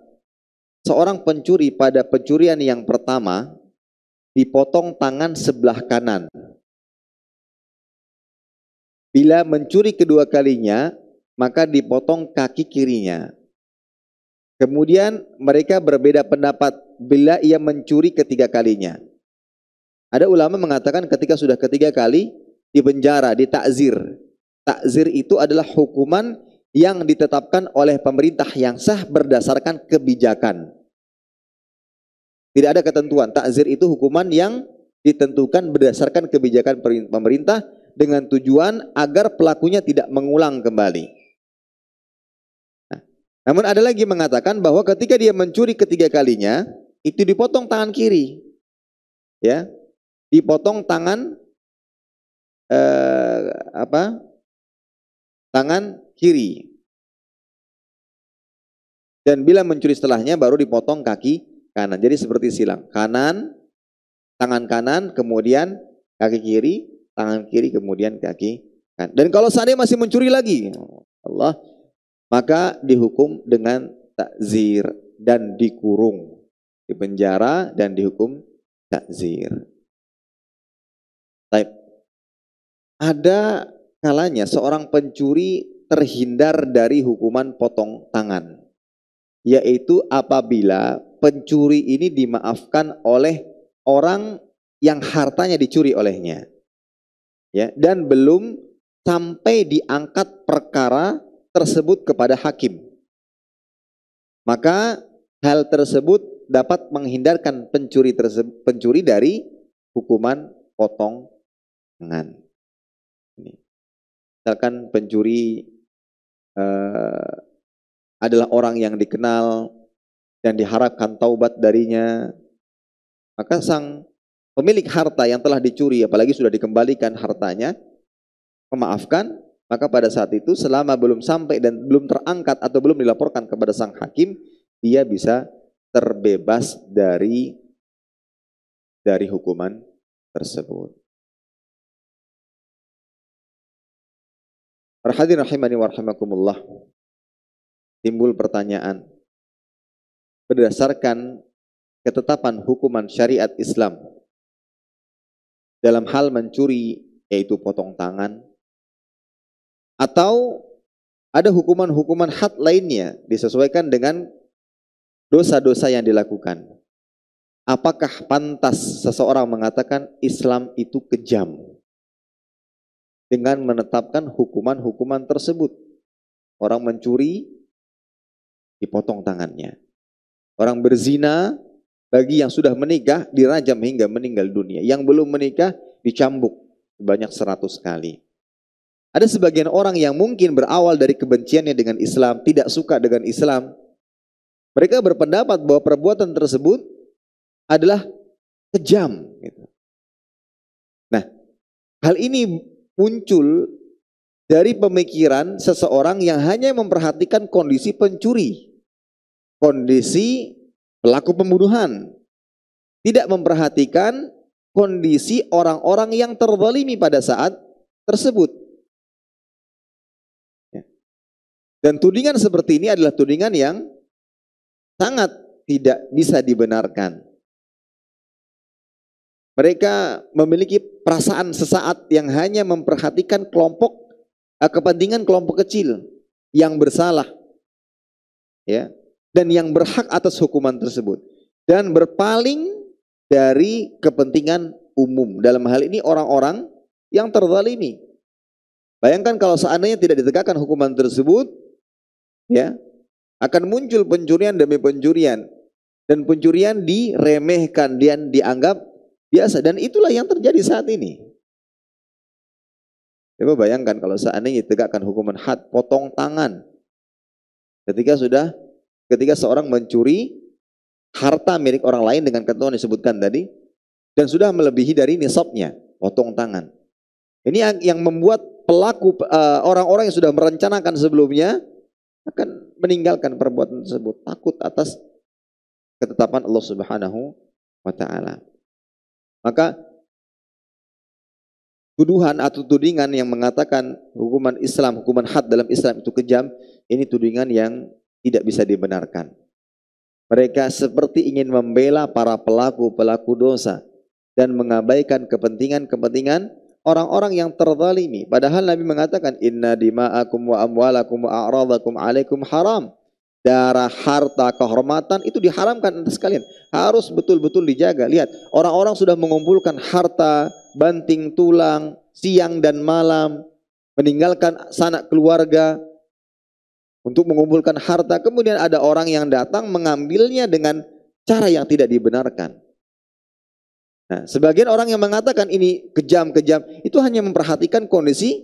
seorang pencuri pada pencurian yang pertama dipotong tangan sebelah kanan. Bila mencuri kedua kalinya, maka dipotong kaki kirinya. Kemudian mereka berbeda pendapat bila ia mencuri ketiga kalinya. Ada ulama mengatakan ketika sudah ketiga kali, dipenjara, ditakzir. Takzir itu adalah hukuman yang ditetapkan oleh pemerintah yang sah berdasarkan kebijakan. Tidak ada ketentuan. Ta'zir itu hukuman yang ditentukan berdasarkan kebijakan pemerintah dengan tujuan agar pelakunya tidak mengulang kembali. Nah, namun ada lagi mengatakan bahwa ketika dia mencuri ketiga kalinya, itu dipotong tangan kiri. Ya. Dipotong tangan tangan kiri. Dan bila mencuri setelahnya baru dipotong kaki kanan. Jadi seperti silang. Kanan, tangan kanan, kemudian kaki kiri, tangan kiri, kemudian kaki kanan. Dan kalau seandainya masih mencuri lagi, Allah, maka dihukum dengan takzir dan dikurung. Dipenjara dan dihukum takzir. Baik. Ada kalanya seorang pencuri terhindar dari hukuman potong tangan, yaitu apabila pencuri ini dimaafkan oleh orang yang hartanya dicuri olehnya, ya, dan belum sampai diangkat perkara tersebut kepada hakim. Maka hal tersebut dapat menghindarkan pencuri dari hukuman potong tangan. Misalkan pencuri adalah orang yang dikenal dan diharapkan taubat darinya, maka sang pemilik harta yang telah dicuri, apalagi sudah dikembalikan hartanya, memaafkan, maka pada saat itu selama belum sampai dan belum terangkat atau belum dilaporkan kepada sang hakim, dia bisa terbebas dari hukuman tersebut. Para hadirin rahimani wa rahimakumullah, timbul pertanyaan, berdasarkan ketetapan hukuman syariat Islam dalam hal mencuri, yaitu potong tangan, atau ada hukuman-hukuman had lainnya disesuaikan dengan dosa-dosa yang dilakukan, apakah pantas seseorang mengatakan Islam itu kejam dengan menetapkan hukuman-hukuman tersebut? Orang mencuri, dipotong tangannya. Orang berzina, bagi yang sudah menikah, dirajam hingga meninggal dunia. Yang belum menikah, dicambuk sebanyak 100 kali. Ada sebagian orang yang mungkin berawal dari kebenciannya dengan Islam, tidak suka dengan Islam. Mereka berpendapat bahwa perbuatan tersebut adalah kejam. Nah, hal ini muncul dari pemikiran seseorang yang hanya memperhatikan kondisi pencuri, kondisi pelaku pembunuhan, tidak memperhatikan kondisi orang-orang yang terzalimi pada saat tersebut. Dan tudingan seperti ini adalah tudingan yang sangat tidak bisa dibenarkan. Mereka memiliki perasaan sesaat yang hanya memperhatikan kepentingan kelompok kecil yang bersalah, ya, dan yang berhak atas hukuman tersebut, dan berpaling dari kepentingan umum. Dalam hal ini orang-orang yang terzalimi. Bayangkan kalau seandainya tidak ditegakkan hukuman tersebut, ya, akan muncul pencurian demi pencurian, dan pencurian diremehkan dan dianggap biasa, dan itulah yang terjadi saat ini. Coba bayangkan kalau seandainya ditegakkan hukuman had, potong tangan, ketika seorang mencuri harta milik orang lain dengan ketentuan disebutkan tadi, dan sudah melebihi dari nisabnya, potong tangan. Ini yang membuat pelaku, orang-orang yang sudah merencanakan sebelumnya, akan meninggalkan perbuatan tersebut, takut atas ketetapan Allah Subhanahu wa Ta'ala. Maka tuduhan atau tudingan yang mengatakan hukuman Islam, hukuman had dalam Islam itu kejam, ini tudingan yang tidak bisa dibenarkan. Mereka seperti ingin membela para pelaku dosa dan mengabaikan kepentingan orang-orang yang terzalimi. Padahal Nabi mengatakan, inna dima'akum wa amwalakum wa a'radakum alaikum haram. Darah, harta, kehormatan itu diharamkan atas kalian. Harus betul-betul dijaga. Lihat, orang-orang sudah mengumpulkan harta, banting tulang, siang dan malam, meninggalkan sanak keluarga, untuk mengumpulkan harta. Kemudian ada orang yang datang mengambilnya dengan cara yang tidak dibenarkan. Nah, sebagian orang yang mengatakan ini kejam-kejam, itu hanya memperhatikan kondisi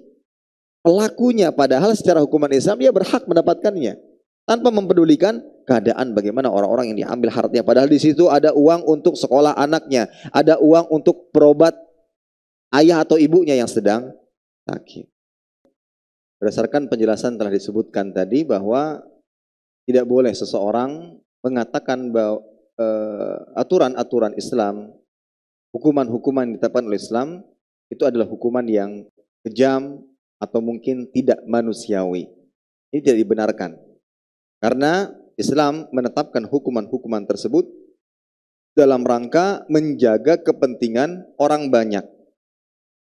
pelakunya. Padahal secara hukuman Islam dia berhak mendapatkannya. Tanpa mempedulikan keadaan bagaimana orang-orang yang diambil hartanya. Padahal di situ ada uang untuk sekolah anaknya. Ada uang untuk berobat ayah atau ibunya yang sedang sakit. Berdasarkan penjelasan telah disebutkan tadi bahwa tidak boleh seseorang mengatakan bahwa aturan-aturan Islam, hukuman-hukuman yang ditetapkan oleh Islam itu adalah hukuman yang kejam atau mungkin tidak manusiawi. Ini tidak dibenarkan. Karena Islam menetapkan hukuman-hukuman tersebut dalam rangka menjaga kepentingan orang banyak.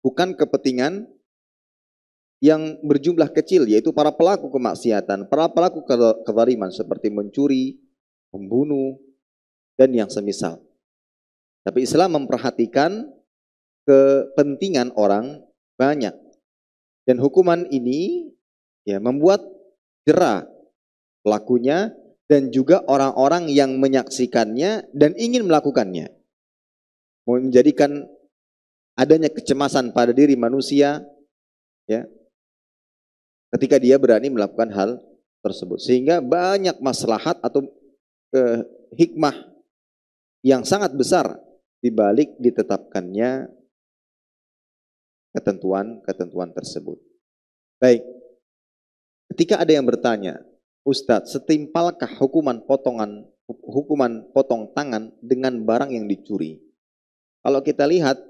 Bukan kepentingan yang berjumlah kecil, yaitu para pelaku kemaksiatan, para pelaku kezaliman seperti mencuri, membunuh, dan yang semisal. Tapi Islam memperhatikan kepentingan orang banyak. Dan hukuman ini ya membuat jera pelakunya dan juga orang-orang yang menyaksikannya dan ingin melakukannya. Menjadikan adanya kecemasan pada diri manusia ya, ketika dia berani melakukan hal tersebut. Sehingga banyak maslahat atau hikmah yang sangat besar dibalik ditetapkannya ketentuan-ketentuan tersebut. Baik, ketika ada yang bertanya, Ustadz, setimpalkah hukuman potong tangan dengan barang yang dicuri? Kalau kita lihat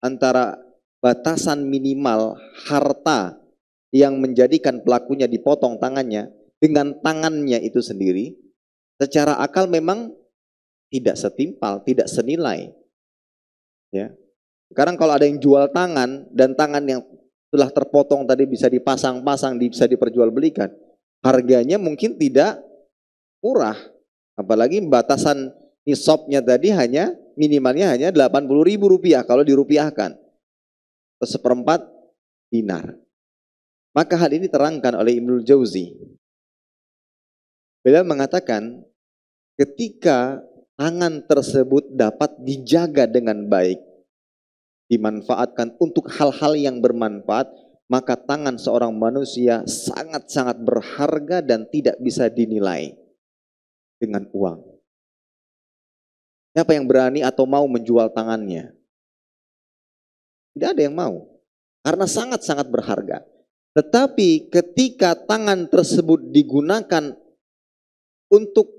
antara batasan minimal harta yang menjadikan pelakunya dipotong tangannya dengan tangannya itu sendiri, secara akal memang tidak setimpal, tidak senilai. Ya. Sekarang kalau ada yang jual tangan dan tangan yang telah terpotong tadi bisa dipasang-pasang, bisa diperjualbelikan, harganya mungkin tidak murah. Apalagi batasan nisabnya tadi minimalnya hanya Rp80.000 kalau dirupiahkan. Atau 1/4 dinar. Maka hal ini terangkan oleh Ibnul Jauzi. Beliau mengatakan ketika tangan tersebut dapat dijaga dengan baik, dimanfaatkan untuk hal-hal yang bermanfaat, maka tangan seorang manusia sangat-sangat berharga dan tidak bisa dinilai dengan uang. Siapa yang berani atau mau menjual tangannya? Tidak ada yang mau, karena sangat-sangat berharga. Tetapi ketika tangan tersebut digunakan untuk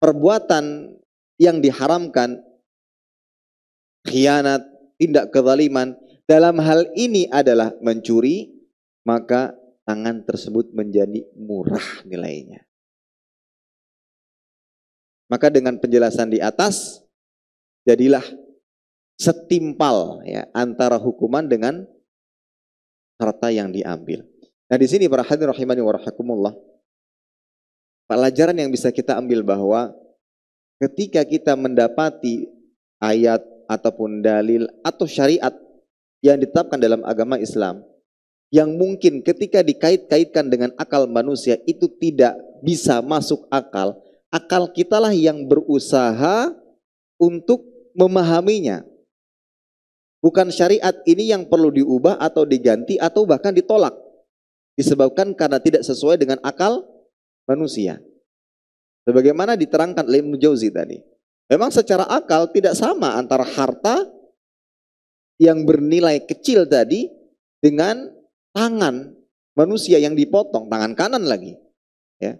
perbuatan yang diharamkan, khianat, tindak kezaliman, dalam hal ini adalah mencuri, maka tangan tersebut menjadi murah nilainya. Maka dengan penjelasan di atas, jadilah setimpal ya, antara hukuman dengan harta yang diambil. Nah di sini para hadirin rahimani wa rahimakumullah, pelajaran yang bisa kita ambil bahwa ketika kita mendapati ayat ataupun dalil atau syariat yang ditetapkan dalam agama Islam, yang mungkin ketika dikait-kaitkan dengan akal manusia itu tidak bisa masuk akal, akal kitalah yang berusaha untuk memahaminya. Bukan syariat ini yang perlu diubah atau diganti atau bahkan ditolak. Disebabkan karena tidak sesuai dengan akal manusia. Sebagaimana diterangkan oleh Ibnu Jauzi tadi. Memang secara akal tidak sama antara harta yang bernilai kecil tadi dengan tangan manusia yang dipotong, tangan kanan lagi. Ya.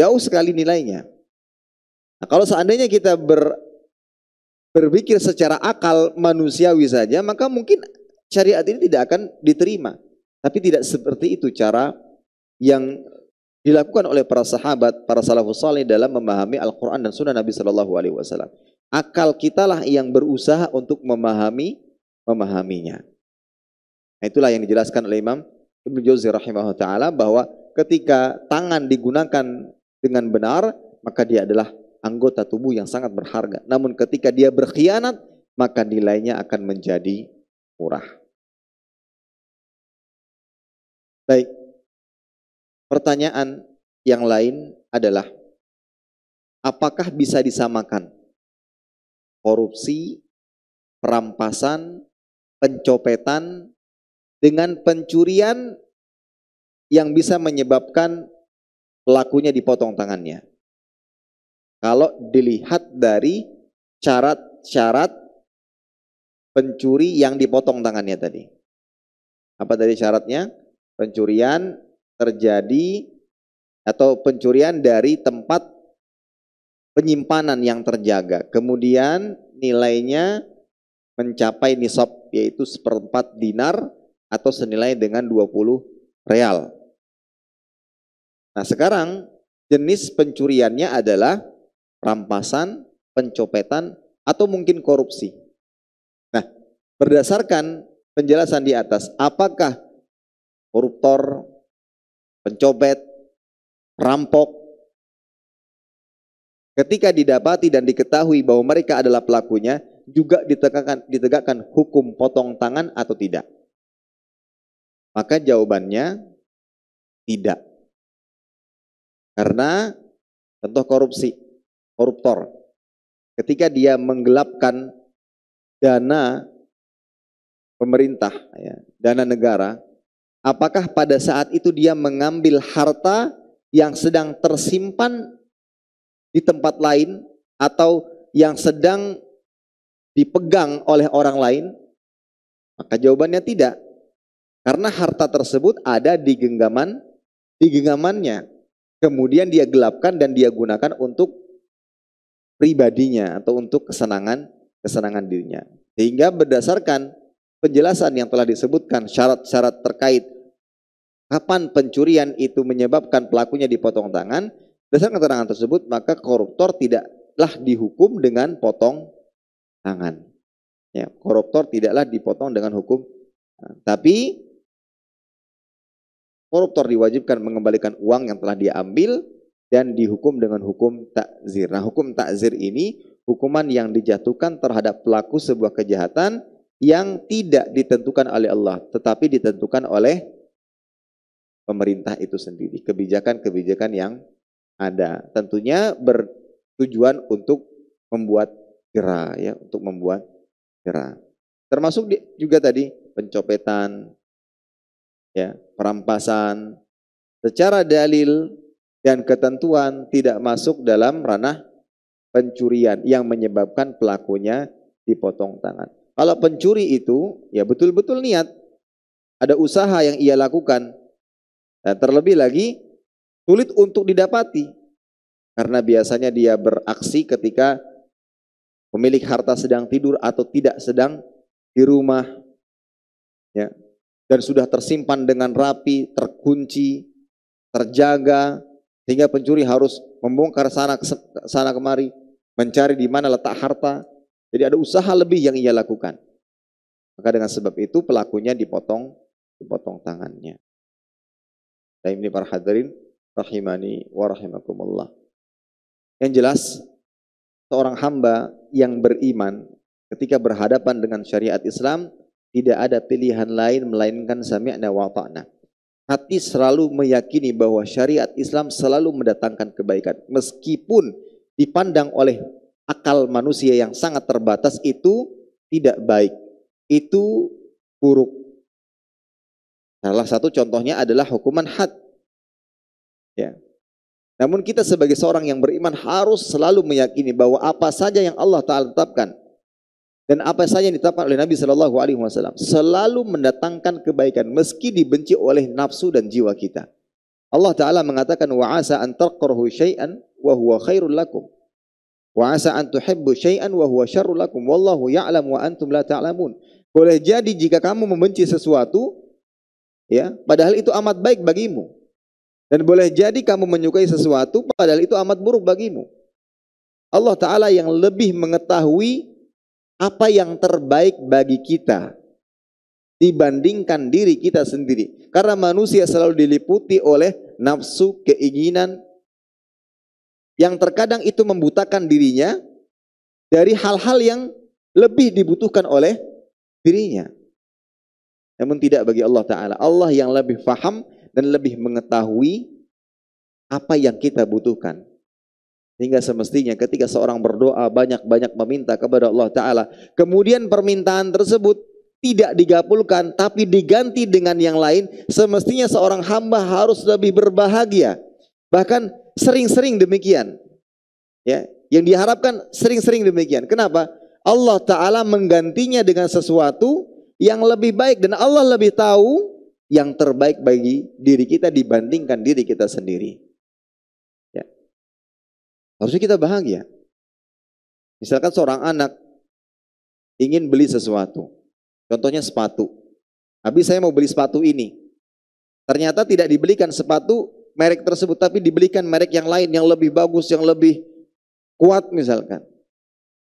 Jauh sekali nilainya. Nah, kalau seandainya kita berpikir secara akal manusiawi saja, maka mungkin syariat ini tidak akan diterima. Tapi tidak seperti itu cara yang dilakukan oleh para sahabat, para salafus saleh dalam memahami Al-Quran dan Sunnah Nabi Sallallahu Alaihi Wasallam. Akal kitalah yang berusaha untuk memahaminya. Nah, itulah yang dijelaskan oleh Imam Ibnu Jauzi rahimahullah taala bahwa ketika tangan digunakan dengan benar, maka dia adalah anggota tubuh yang sangat berharga. Namun ketika dia berkhianat, maka nilainya akan menjadi murah. Baik. pertanyaan yang lain adalah, apakah bisa disamakan korupsi, perampasan, pencopetan dengan pencurian yang bisa menyebabkan pelakunya dipotong tangannya? Kalau dilihat dari syarat-syarat pencuri yang dipotong tangannya tadi. Apa tadi syaratnya? Pencurian terjadi atau pencurian dari tempat penyimpanan yang terjaga. Kemudian nilainya mencapai nisab, yaitu 1/4 dinar atau senilai dengan 20 real. Nah sekarang jenis pencuriannya adalah rampasan, pencopetan, atau mungkin korupsi. Nah berdasarkan penjelasan di atas, apakah koruptor, pencopet, rampok, ketika didapati dan diketahui bahwa mereka adalah pelakunya, juga ditegakkan hukum potong tangan atau tidak? Maka jawabannya tidak. Karena contoh koruptor, ketika dia menggelapkan dana pemerintah, dana negara, apakah pada saat itu dia mengambil harta yang sedang tersimpan di tempat lain atau yang sedang dipegang oleh orang lain? Maka jawabannya tidak. Karena harta tersebut ada di genggamannya. Kemudian dia gelapkan dan dia gunakan untuk pribadinya atau untuk kesenangan dirinya. Sehingga berdasarkan penjelasan yang telah disebutkan, syarat-syarat terkait kapan pencurian itu menyebabkan pelakunya dipotong tangan, berdasarkan keterangan tersebut, maka koruptor tidaklah dihukum dengan potong tangan. Ya, koruptor tidaklah dipotong dengan hukum. Tapi koruptor diwajibkan mengembalikan uang yang telah dia ambil dan dihukum dengan hukum takzir. Nah, hukum takzir ini hukuman yang dijatuhkan terhadap pelaku sebuah kejahatan yang tidak ditentukan oleh Allah, tetapi ditentukan oleh pemerintah itu sendiri. Kebijakan-kebijakan yang ada tentunya bertujuan untuk membuat jera, ya, untuk membuat jera. Termasuk juga tadi pencopetan, ya, perampasan, secara dalil dan ketentuan tidak masuk dalam ranah pencurian yang menyebabkan pelakunya dipotong tangan. Kalau pencuri itu ya betul-betul niat, ada usaha yang ia lakukan, dan terlebih lagi sulit untuk didapati karena biasanya dia beraksi ketika pemilik harta sedang tidur atau tidak sedang di rumah, ya, dan sudah tersimpan dengan rapi, terkunci, terjaga, sehingga pencuri harus membongkar sana kemari, mencari di mana letak harta. Jadi ada usaha lebih yang ia lakukan. Maka dengan sebab itu pelakunya dipotong tangannya. Dan ini para hadirin rahimani wa rahimakumullah. Yang jelas seorang hamba yang beriman ketika berhadapan dengan syariat Islam tidak ada pilihan lain melainkan sami'na wa ta'na. Hati selalu meyakini bahwa syariat Islam selalu mendatangkan kebaikan. Meskipun dipandang oleh akal manusia yang sangat terbatas itu tidak baik, itu buruk. Salah satu contohnya adalah hukuman had. Ya. Namun kita sebagai seorang yang beriman harus selalu meyakini bahwa apa saja yang Allah Ta'ala tetapkan dan apa saja yang ditetapkan oleh Nabi Shallallahu Alaihi Wasallam selalu mendatangkan kebaikan meski dibenci oleh nafsu dan jiwa kita. Allah Ta'ala mengatakan wa asa an taqrahu syai'an wa huwa khairul lakum wa asa an tuhibbu syai'an wa huwa syarrul lakum wallahu ya'lam wa antum la ta'lamun. Boleh jadi jika kamu membenci sesuatu, ya, padahal itu amat baik bagimu. Dan boleh jadi kamu menyukai sesuatu padahal itu amat buruk bagimu. Allah Ta'ala yang lebih mengetahui apa yang terbaik bagi kita dibandingkan diri kita sendiri. Karena manusia selalu diliputi oleh nafsu, keinginan yang terkadang itu membutakan dirinya dari hal-hal yang lebih dibutuhkan oleh dirinya. Namun tidak bagi Allah Ta'ala. Allah yang lebih faham dan lebih mengetahui apa yang kita butuhkan. Sehingga semestinya ketika seorang berdoa banyak-banyak meminta kepada Allah Ta'ala, kemudian permintaan tersebut tidak digabulkan tapi diganti dengan yang lain, semestinya seorang hamba harus lebih berbahagia. Bahkan sering-sering demikian. Ya, yang diharapkan sering-sering demikian. Kenapa? Allah Ta'ala menggantinya dengan sesuatu yang lebih baik, dan Allah lebih tahu yang terbaik bagi diri kita dibandingkan diri kita sendiri. Ya. Harusnya kita bahagia. Misalkan seorang anak ingin beli sesuatu, contohnya sepatu. Habis saya mau beli sepatu ini, ternyata tidak dibelikan sepatu merek tersebut, tapi dibelikan merek yang lain yang lebih bagus, yang lebih kuat misalkan.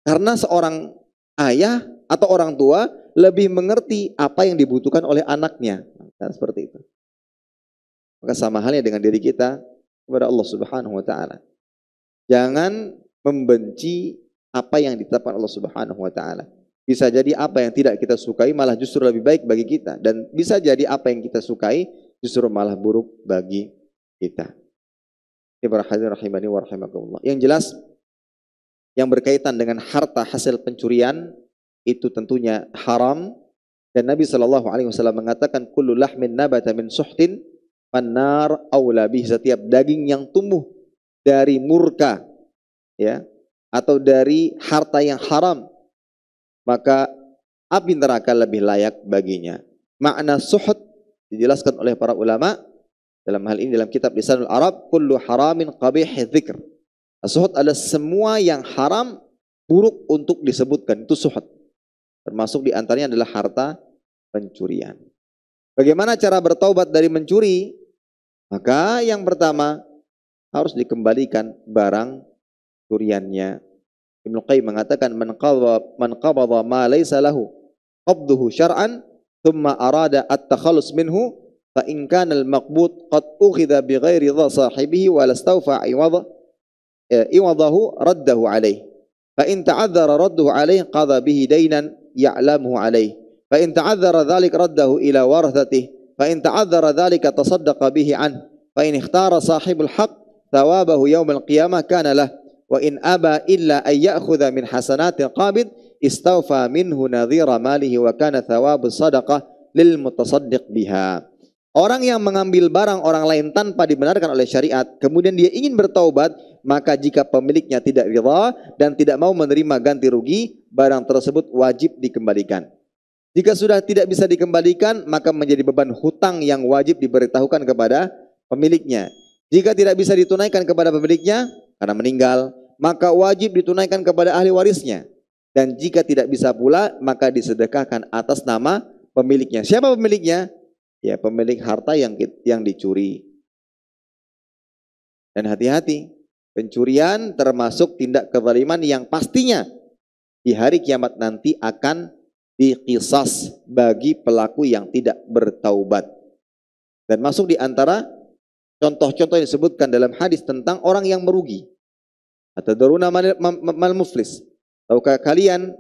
Karena seorang ayah atau orang tua lebih mengerti apa yang dibutuhkan oleh anaknya. Nah, seperti itu. Maka sama halnya dengan diri kita kepada Allah Subhanahu wa Ta'ala. Jangan membenci apa yang ditetapkan Allah Subhanahu wa Ta'ala. Bisa jadi apa yang tidak kita sukai malah justru lebih baik bagi kita, dan bisa jadi apa yang kita sukai justru malah buruk bagi kita. Rahimani wa rahimakumullah. Yang jelas, yang berkaitan dengan harta hasil pencurian itu tentunya haram, dan Nabi SAW mengatakan kullu lahmin nabata min suhtin fannar aula bih, setiap daging yang tumbuh dari murka, ya, atau dari harta yang haram, maka api neraka lebih layak baginya. Makna suhud dijelaskan oleh para ulama dalam hal ini dalam kitab Lisanul Arab, kullu haramin qabih dzikr. Suhud adalah semua yang haram buruk untuk disebutkan, itu suhud. Termasuk diantaranya adalah harta pencurian. Bagaimana cara bertaubat dari mencuri? Maka yang pertama harus dikembalikan barang curiannya. Ibnu Qayyim mengatakan man qabadha ma laysa lahu qabduhu syar'an thumma arada at-takhallus minhu fa in kana al-maqbud qad ukhidha bighairi dha sahibihi wa lastawfa iwadahu raddahu alaih. Fa in ta'adzara radduhu alaih qadha bihi daynan ya'lamuhu alaih. Fa in ta'adzara dhalik raddahu ila warathatihi. Fa in ta'adzara dhalika tasaddaqa bihi an. Fa in ikhtara sahibul haqq thawabahu yawmal qiyamah kana lah. Wa in aba illa ay ya'khudha min hasanatil qabid istawfa minhu nadhira malihi wa kana thawabus sadaqah lil mutasaddiq biha. Orang yang mengambil barang orang lain tanpa dibenarkan oleh syariat, kemudian dia ingin bertaubat, maka jika pemiliknya tidak ridha dan tidak mau menerima ganti rugi, barang tersebut wajib dikembalikan. Jika sudah tidak bisa dikembalikan, maka menjadi beban hutang yang wajib diberitahukan kepada pemiliknya. Jika tidak bisa ditunaikan kepada pemiliknya karena meninggal, maka wajib ditunaikan kepada ahli warisnya. Dan jika tidak bisa pula, maka disedekahkan atas nama pemiliknya. Siapa pemiliknya? Ya, pemilik harta yang dicuri. Dan hati-hati, pencurian termasuk tindak kezaliman yang pastinya di hari kiamat nanti akan diqisas bagi pelaku yang tidak bertaubat. Dan masuk di antara contoh-contoh yang disebutkan dalam hadis tentang orang yang merugi. Atadruna mal muflis? Tahukah kalian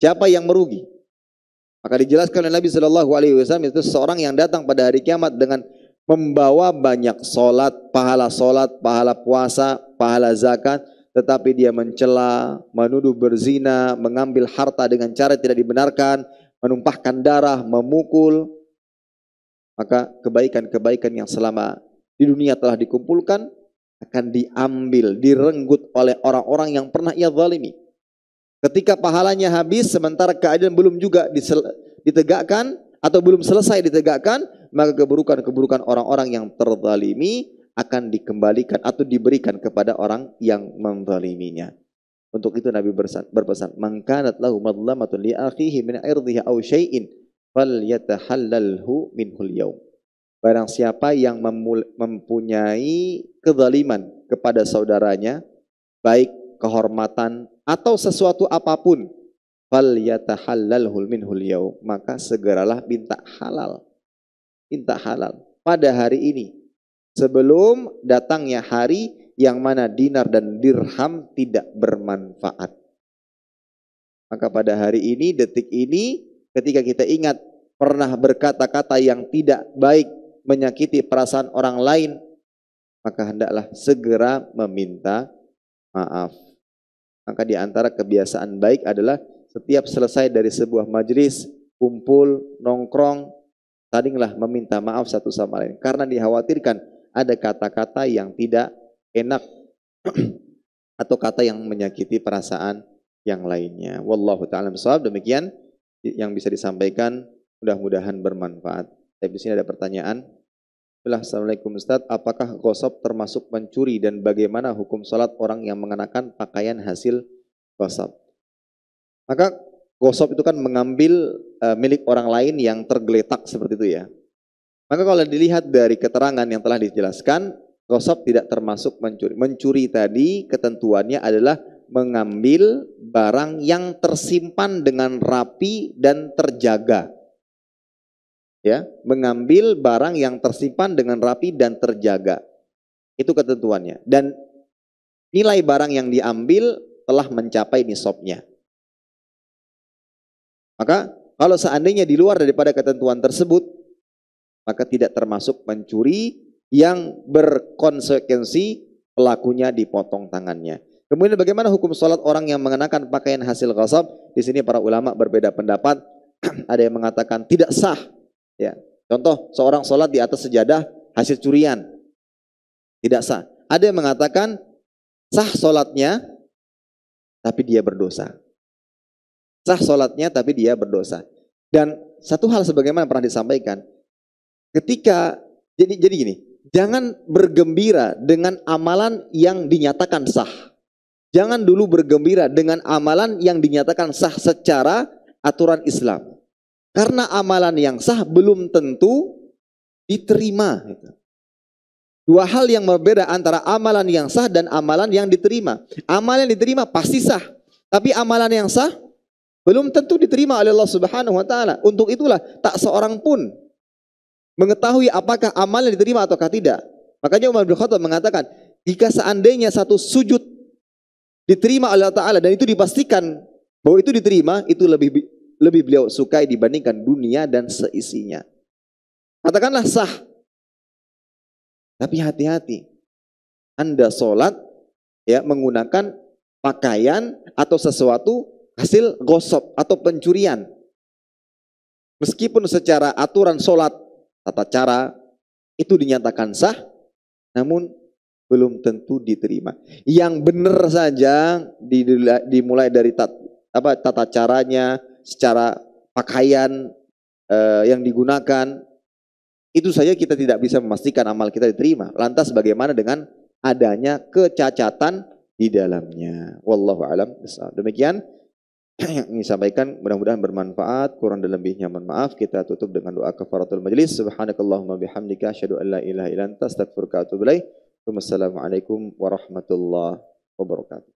siapa yang merugi? Maka dijelaskan oleh Nabi SAW itu seorang yang datang pada hari kiamat dengan membawa banyak solat, pahala puasa, pahala zakat, tetapi dia mencela, menuduh berzina, mengambil harta dengan cara tidak dibenarkan, menumpahkan darah, memukul. Maka kebaikan-kebaikan yang selama di dunia telah dikumpulkan akan diambil, direnggut oleh orang-orang yang pernah ia zalimi. Ketika pahalanya habis, sementara keadilan belum juga ditegakkan atau belum selesai ditegakkan, maka keburukan-keburukan orang-orang yang terzalimi akan dikembalikan atau diberikan kepada orang yang menzaliminya. Untuk itu Nabi berpesan, "Man kanat lahu madlamatun li akhihi min irdhihi aw syai'in falyatahallalhu minhul yaum." Barang siapa yang mempunyai kezaliman kepada saudaranya, baik kehormatan atau sesuatu apapun, falyatahallalhu minhul yaum, maka segeralah minta halal. Minta halal pada hari ini, sebelum datangnya hari yang mana dinar dan dirham tidak bermanfaat. Maka pada hari ini, detik ini, ketika kita ingat pernah berkata-kata yang tidak baik, menyakiti perasaan orang lain, maka hendaklah segera meminta maaf. Maka di antara kebiasaan baik adalah setiap selesai dari sebuah majelis, kumpul, nongkrong, salinglah meminta maaf satu sama lain. Karena dikhawatirkan ada kata-kata yang tidak enak atau kata yang menyakiti perasaan yang lainnya. Wallahu ta'ala bishawab. Demikian yang bisa disampaikan, mudah-mudahan bermanfaat. Tapi di sini ada pertanyaan. Assalamualaikum Ustaz, apakah ghosab termasuk mencuri dan bagaimana hukum salat orang yang mengenakan pakaian hasil ghosab? Maka ghosab itu kan mengambil milik orang lain yang tergeletak seperti itu ya. Maka kalau dilihat dari keterangan yang telah dijelaskan, ghosab tidak termasuk mencuri. Mencuri tadi ketentuannya adalah mengambil barang yang tersimpan dengan rapi dan terjaga. Ya, mengambil barang yang tersimpan dengan rapi dan terjaga. Itu ketentuannya. Dan nilai barang yang diambil telah mencapai nisabnya. Maka kalau seandainya di luar daripada ketentuan tersebut, maka tidak termasuk mencuri yang berkonsekuensi pelakunya dipotong tangannya. Kemudian bagaimana hukum sholat orang yang mengenakan pakaian hasil ghasab? Di sini para ulama berbeda pendapat. Ada yang mengatakan tidak sah. Ya, contoh seorang sholat di atas sejadah hasil curian, tidak sah. Ada yang mengatakan sah sholatnya, tapi dia berdosa. Sah sholatnya, tapi dia berdosa. Dan satu hal sebagaimana pernah disampaikan, ketika jadi gini, jangan bergembira dengan amalan yang dinyatakan sah. Jangan dulu bergembira dengan amalan yang dinyatakan sah secara aturan Islam. Karena amalan yang sah belum tentu diterima. Dua hal yang berbeda antara amalan yang sah dan amalan yang diterima. Amalan yang diterima pasti sah. Tapi amalan yang sah belum tentu diterima oleh Allah Subhanahu wa Ta'ala. Untuk itulah tak seorang pun mengetahui apakah amalan diterima ataukah tidak. Makanya Umar bin Khattab mengatakan, jika seandainya satu sujud diterima oleh Allah Ta'ala dan itu dipastikan bahwa itu diterima, itu lebih beliau sukai dibandingkan dunia dan seisinya. Katakanlah sah. Tapi hati-hati. Anda sholat ya menggunakan pakaian atau sesuatu hasil ghasab atau pencurian. Meskipun secara aturan sholat, tata cara itu dinyatakan sah, namun belum tentu diterima. Yang benar saja dimulai dari tata caranya, secara pakaian yang digunakan, itu saja kita tidak bisa memastikan amal kita diterima. Lantas bagaimana dengan adanya kecacatan di dalamnya? Wallahu a'lam bishawab. Demikian yang ingin sampaikan, mudah-mudahan bermanfaat. Kurang dan lebihnya mohon maaf. Kita tutup dengan doa kafaratul majlis. Subhanakallahumma bihamdika asyhadu an la ilaha illa anta astaghfiruka wa atubu ilaik. Wassalamualaikum warahmatullahi wabarakatuh.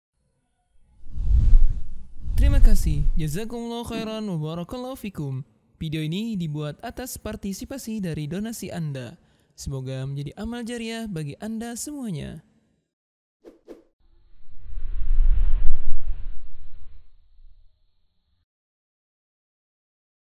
Terima kasih. Jazakumullah khairan wa barakallahu fikum. Video ini dibuat atas partisipasi dari donasi Anda. Semoga menjadi amal jariah bagi Anda semuanya.